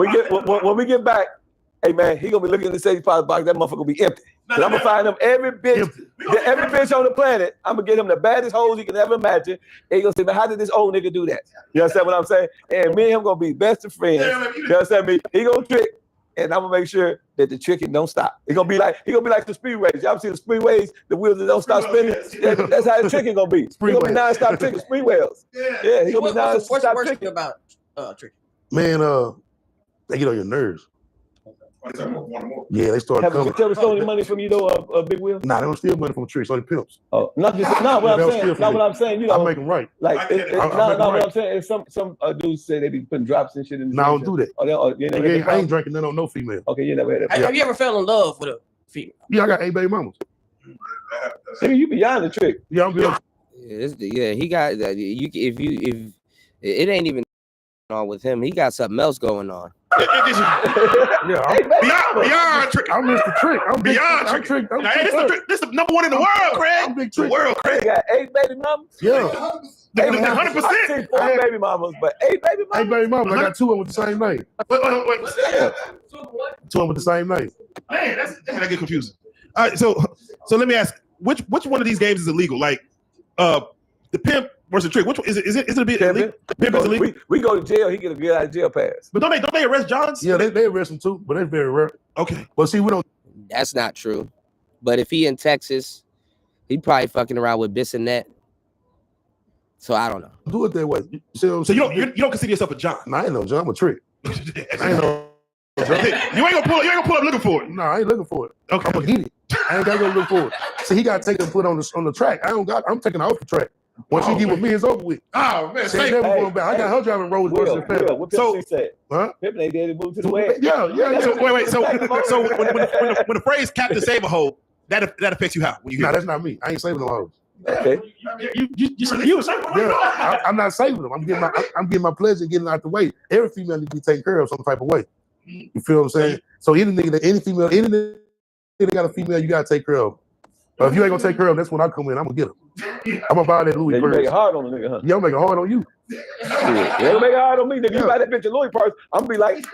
we get back, hey man, he gonna be looking in the safety deposit box. That motherfucker gonna be empty. Cause I'm gonna find him every bitch on the planet. I'm gonna get him the baddest hoes he can ever imagine. And he gonna say, man, how did this old nigga do that? You understand what I'm saying? And me and him gonna be best of friends. You understand me? He gonna trick, and I'm gonna make sure that the tricking don't stop. He gonna be like the speedways. Y'all see the speedways? The wheels that don't stop spinning. That's how the tricking gonna be. He gonna be non-stop tricking speed wheels. Yeah. He gonna be non-stop What's the worst thing about tricking? Man, they get on your nerves. Yeah, they start coming. Have you stolen money from you though, Big Wheel? Nah, they don't steal money from tricks. Only pimps. Oh, what I'm saying. You know, I make them right. Like, what I'm saying is some dudes say they be putting drops and shit in. No, I don't do that. I ain't drinking none on no female. Okay, you never had that. Have you ever fell in love with a female? Yeah, I got 8 baby mamas. Nigga, you beyond the trick. Yeah, I'm good. Yeah, he got that. If it ain't even on with him, he got something else going on. Yeah, beyond trick. I'm Mr. Trick. I'm beyond trick. This is the number one in the world, Craig. I'm Big Trick. The world, Craig. He got 8 baby mamas. Yeah. 100%. 4 baby mamas, but 8 baby mamas. 8 baby mamas. I got 2 of them with the same name. Wait. 2 of them with the same name. Man, that get confusing. All right, so let me ask, which one of these games is illegal? Like, the pimp versus trick. Which one is it? Is it a bit illegal? Pimp is illegal. We go to jail. He get a good out of jail pass. But don't they arrest Johns? Yeah, they arrest him too, but that's very rare. Okay. Well, see, we don't. That's not true. But if he in Texas, he probably fucking around with Bissonnette. So I don't know. Do it that way. So you don't consider yourself a John? No, I ain't no John. I'm a trick. I ain't no You ain't gonna pull up looking for it. No, I ain't looking for it. Okay. I'm gonna get it. I ain't gotta go look for it. So he gotta take it and put it on the track. I'm taking it off the track. Once you get with me, it's over with. Oh man, She ain't never going back. I got her driving roads versus the family. What Pimp C said? Huh? Pimp ain't daddy moved to the way. Yeah. Wait. So when the phrase "Captain Save a Hoe," that affects you how? When you No, hear that's not me. I ain't saving no hoes. Okay. You were saying, Yeah, I'm not saving them. I'm getting my pleasure getting out the way. Every female needs to be taken care of some type of way. You feel what I'm saying? So any female that got a female, you gotta take care of. But if you ain't gonna take care of them, that's when I come in. I'm gonna get them. I'm gonna buy that Louis You purse. make it hard on the nigga, huh? Yeah, I'm making it hard on you. You ain't make it hard on me, nigga. You buy that bitch a Louis purse, I'm gonna be like,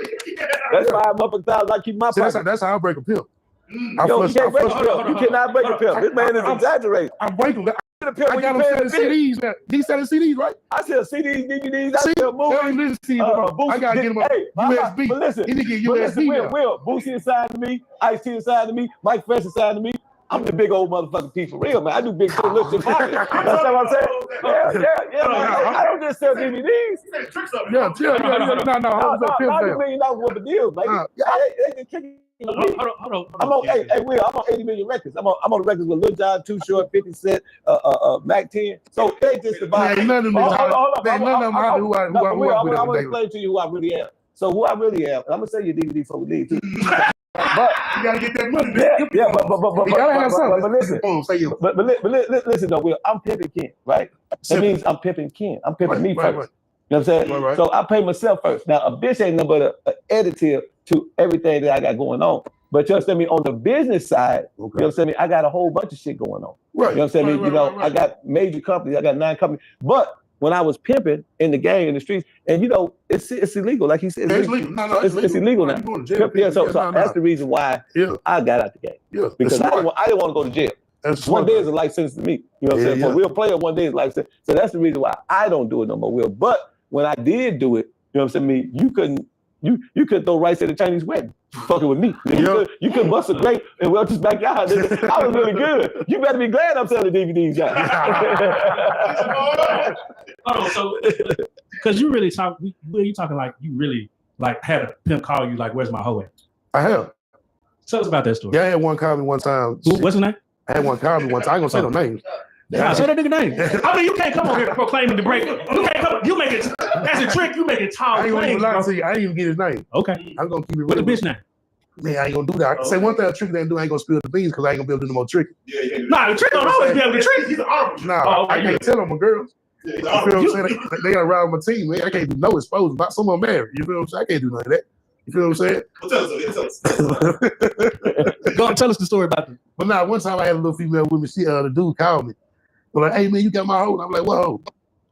that's $5,000 I keep my See, pocket. that's how I break a pimp. You cannot break a pimp. This man is exaggerating. I'm breaking that. The pimp I when got you him paying selling the CDs now. He's selling CDs, right? I sell CDs, DVDs, I See, sell movies. I gotta get him a USB. But listen, He need to get USB now. Will, Boosie inside of me, Ice-T inside of me, Mike Fresh inside of me. I'm the big old motherfucking piece for real, man. I do big shit, little shit. That's what I'm saying. Yeah. Man. I don't just sell DVDs. Yeah. No. $100 million worth of deals, baby. Hold on. I'm on, Will, I'm on 80 million records. I'm on the records with Lil Jon, Too Short, 50 Cent, Mac 10. So they just about. I'm gonna explain to you who I really am. So who I really am, I'm gonna sell you a DVD before we leave too. But you gotta get that money. But you gotta have something. But listen though, Will, I'm pimping Ken, right? That means I'm pimping Ken. I'm pimping me first. Right. You know what I'm saying? Right. So I pay myself first. Now a bitch ain't nothing but an additive to everything that I got going on. But you understand me, on the business side, you understand me, I got a whole bunch of shit going on. Right. You understand me? I got major companies, I got 9 companies. But when I was pimping in the gang, in the streets, and it's illegal, like he said. It's legal. No, it's illegal now. So that's the reason why I got out the game. Yeah. Because I didn't want to go to jail. One day is a life sentence to me. You know what I'm saying? For a real player, one day is life sentence. So that's the reason why I don't do it no more, Will. But when I did do it, you know what I'm saying? You couldn't throw rice at a Chinese wedding. Fucking with me. You could bust a grape in Welch's backyard. I was really good. You better be glad I'm selling DVDs, guys. So because you really talking like you really like had a pimp call you like, where's my hoe at? I have. Tell us about that story. Yeah, I had one call me one time. What's his name? I had one call me one time. I ain't gonna say no names. Nah, say that nigga name. I mean, you can't come over here proclaiming the break. You make it as a trick. You make it tall. I ain't gonna even lie to you. I didn't even get his name. Okay. I'm gonna keep it real. What the bitch name? Man, I ain't gonna do that. I can say one thing a trick ain't do. I ain't gonna spill the beans because I ain't gonna be able to do no more tricking. Nah, the trick don't always be able to trick. He's an artist. Nah, I can't tell them my girls. You feel what I'm saying? They gotta ride with my team, man. I can't do no exposure. Some of them married. You feel what I'm saying? I can't do none of that. You feel what I'm saying? Go and tell us the story about it. But nah, one time I had a little female with me. The dude called me. Well, like, hey man, you got my hoe. I'm like, what hoe?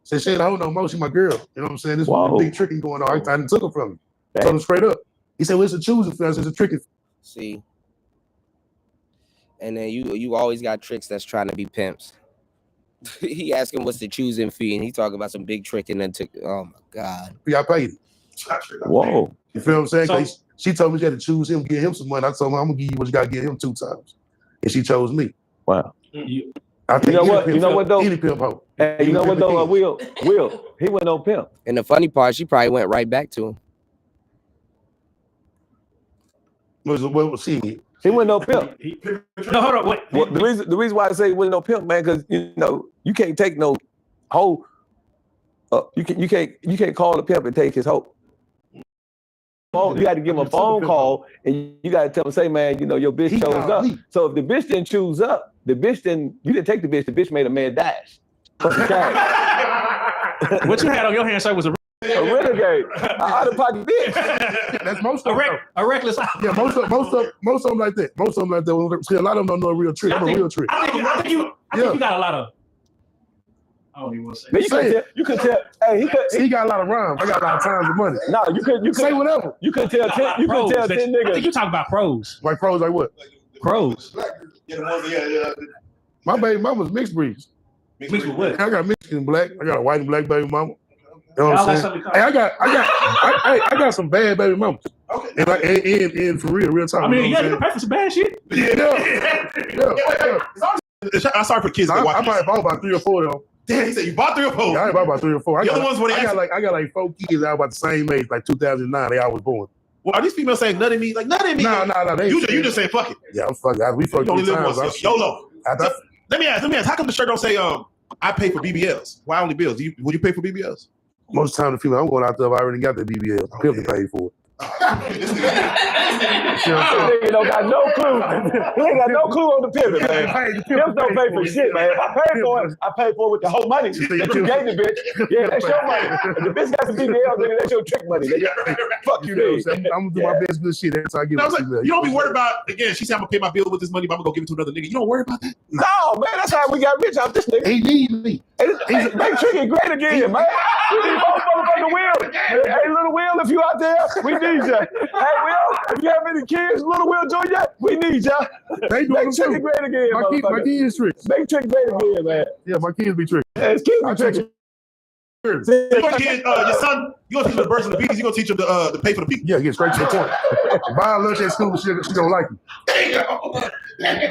Said she ain't a hoe no more. She my girl. You know what I'm saying? This was a big tricking going on. I done took her from me. Told him straight up. He said, well, it's a choosing for us. It's a tricking. See, and then you always got tricks that's trying to be pimps. He asked him what's the choosing fee, and he talking about some big trick, and then took. Oh my God! I paid it. Whoa! You feel what I'm saying? She told me she had to choose him, give him some money. I told her I'm gonna give you what you gotta give him 2 times, and she chose me. Wow! I think you know what though? Any pimp hoe. Hey, you know what though? Will he went on pimp? And the funny part, she probably went right back to him. He went no pimp. No, hold on. Wait. Well, the reason why I say he went no pimp, man, because you can't take no hoe. You can't call a pimp and take his hoe. You got to give him a phone call and you got to tell him, say, man, your bitch chose up. So if the bitch didn't choose up, you didn't take the bitch made a man dash. What you had on your hand, sir, was a renegade, out of pocket bitch. That's most of them. A reckless. Yeah, most of them like that. Most of them like that. See, a lot of them don't know a real trick. I'm a real trick. I think you got a lot of. I don't even want to say. You could tell. Hey, he got a lot of rhymes. I got a lot of times and money. No, you could say whatever. You could tell 10. You could tell 10 niggas. I think you talking about pros. Like pros, like what? Pros. My baby mama's mixed breeds. Mixed with what? I got mixed and black. I got a white and black baby mama. You know what I'm saying? Hey, I got some bad baby mamas. Okay. And for real time. I mean, you can pay for some bad shit. Yeah. I'm sorry for kids. I might bought about 3 or 4 of them. Damn, he said you bought 3 or 4. Yeah, I bought about 3 or 4. I got like 4 kids out about the same age, like 2009. They all was born. Well, are these females saying nothing me? Like nothing me? No. You just say fuck it. Yeah, I'm fucking. We fucked You only 3 live times. once. YOLO. So, let me ask. How come the shirt don't say I pay for BBLs? Why only bills? Would you pay for BBLs? Most of the time, the female I'm going out there, I already got the BBL. Pimp to pay for it. Nigga don't got no clue. He ain't got no clue on the pivot, man. Pimps don't pay for shit, man. If I pay for it, I pay for it with the whole money that you gave the bitch. Yeah, that's your money. If the bitch got some BBL, nigga, that's your trick money. Nigga. Fuck you, nigga. I'm gonna do my best good shit every time I get You don't be worried about, again, she said I'm gonna pay my bill with this money, but I'm gonna go give it to another nigga. You don't worry about that? No, man, that's how we got rich out this nigga. He need me. Make Tricky great again, man. We need more motherfucking Will. Hey, little Will, if you out there, we need you. Hey, Will, if you have any kids, little Will Jr., we need you. They do Make Tricky great again, my kids tricks. Make Tricky great again, man. Yeah, my kids be tricks. Yeah, his kids be tricky. Your son, you gonna teach him the birds and the bees, you gonna teach him to pay for the bees. Yeah, get straight to the point. Buy lunch at school, she don't like you.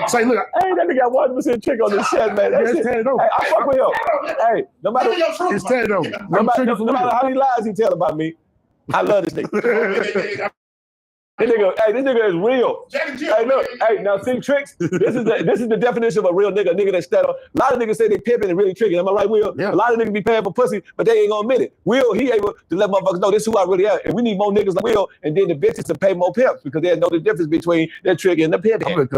Say, look, hey, that nigga got 1% trick on this shit, man. That's it. Hey, I fuck with him. Hey, no matter it's tatted over. no matter how many lies he tell about me, I love this nigga. This nigga is real. Hey, look, hey, now see tricks. This is the definition of a real nigga. A nigga that's steady. A lot of niggas say they pimping and really tricking. Am I right, Will? Yeah. A lot of niggas be paying for pussy, but they ain't gonna admit it. Will, he able to let motherfuckers know this is who I really am. And we need more niggas like Will, and then the bitches to pay more pimps because they know the difference between their trick and the pimping.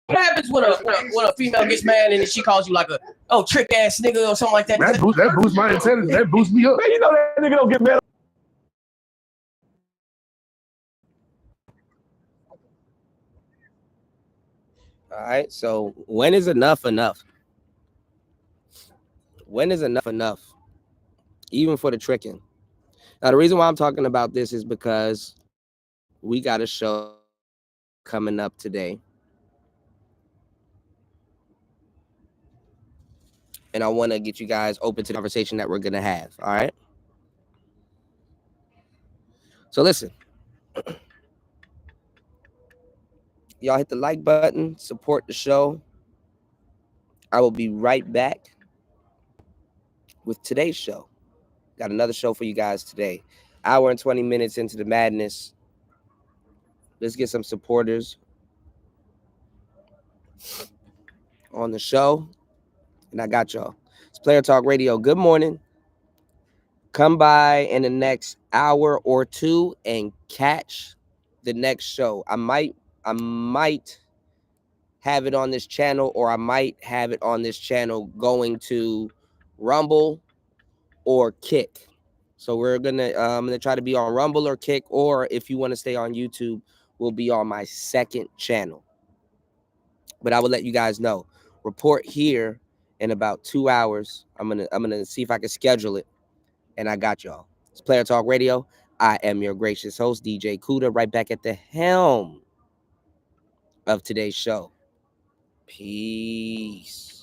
What happens when a female gets mad and then she calls you like a trick ass nigga or something like that? That boosts my intelligence. That boosts me up. Man, you know that nigga don't get mad. All right. So when is enough enough? When is enough enough? Even for the tricking. Now, the reason why I'm talking about this is because we got a show coming up today. And I want to get you guys open to the conversation that we're going to have. All right. So listen. Y'all hit the like button, support the show. I will be right back with today's show. Got another show for you guys today. Hour and 20 minutes into the madness. Let's get some supporters on the show. And I got y'all. It's Player Talk Radio. Good morning. Come by in the next hour or two and catch the next show. I might have it on this channel, or I might have it on this channel going to Rumble or Kick. So we're gonna I'm gonna try to be on Rumble or Kick, or if you want to stay on YouTube, we'll be on my second channel. But I will let you guys know. Report here in about 2 hours. I'm gonna see if I can schedule it, and I got y'all. It's Player Talk Radio. I am your gracious host, DJ Cuda, right back at the helm of today's show. Peace.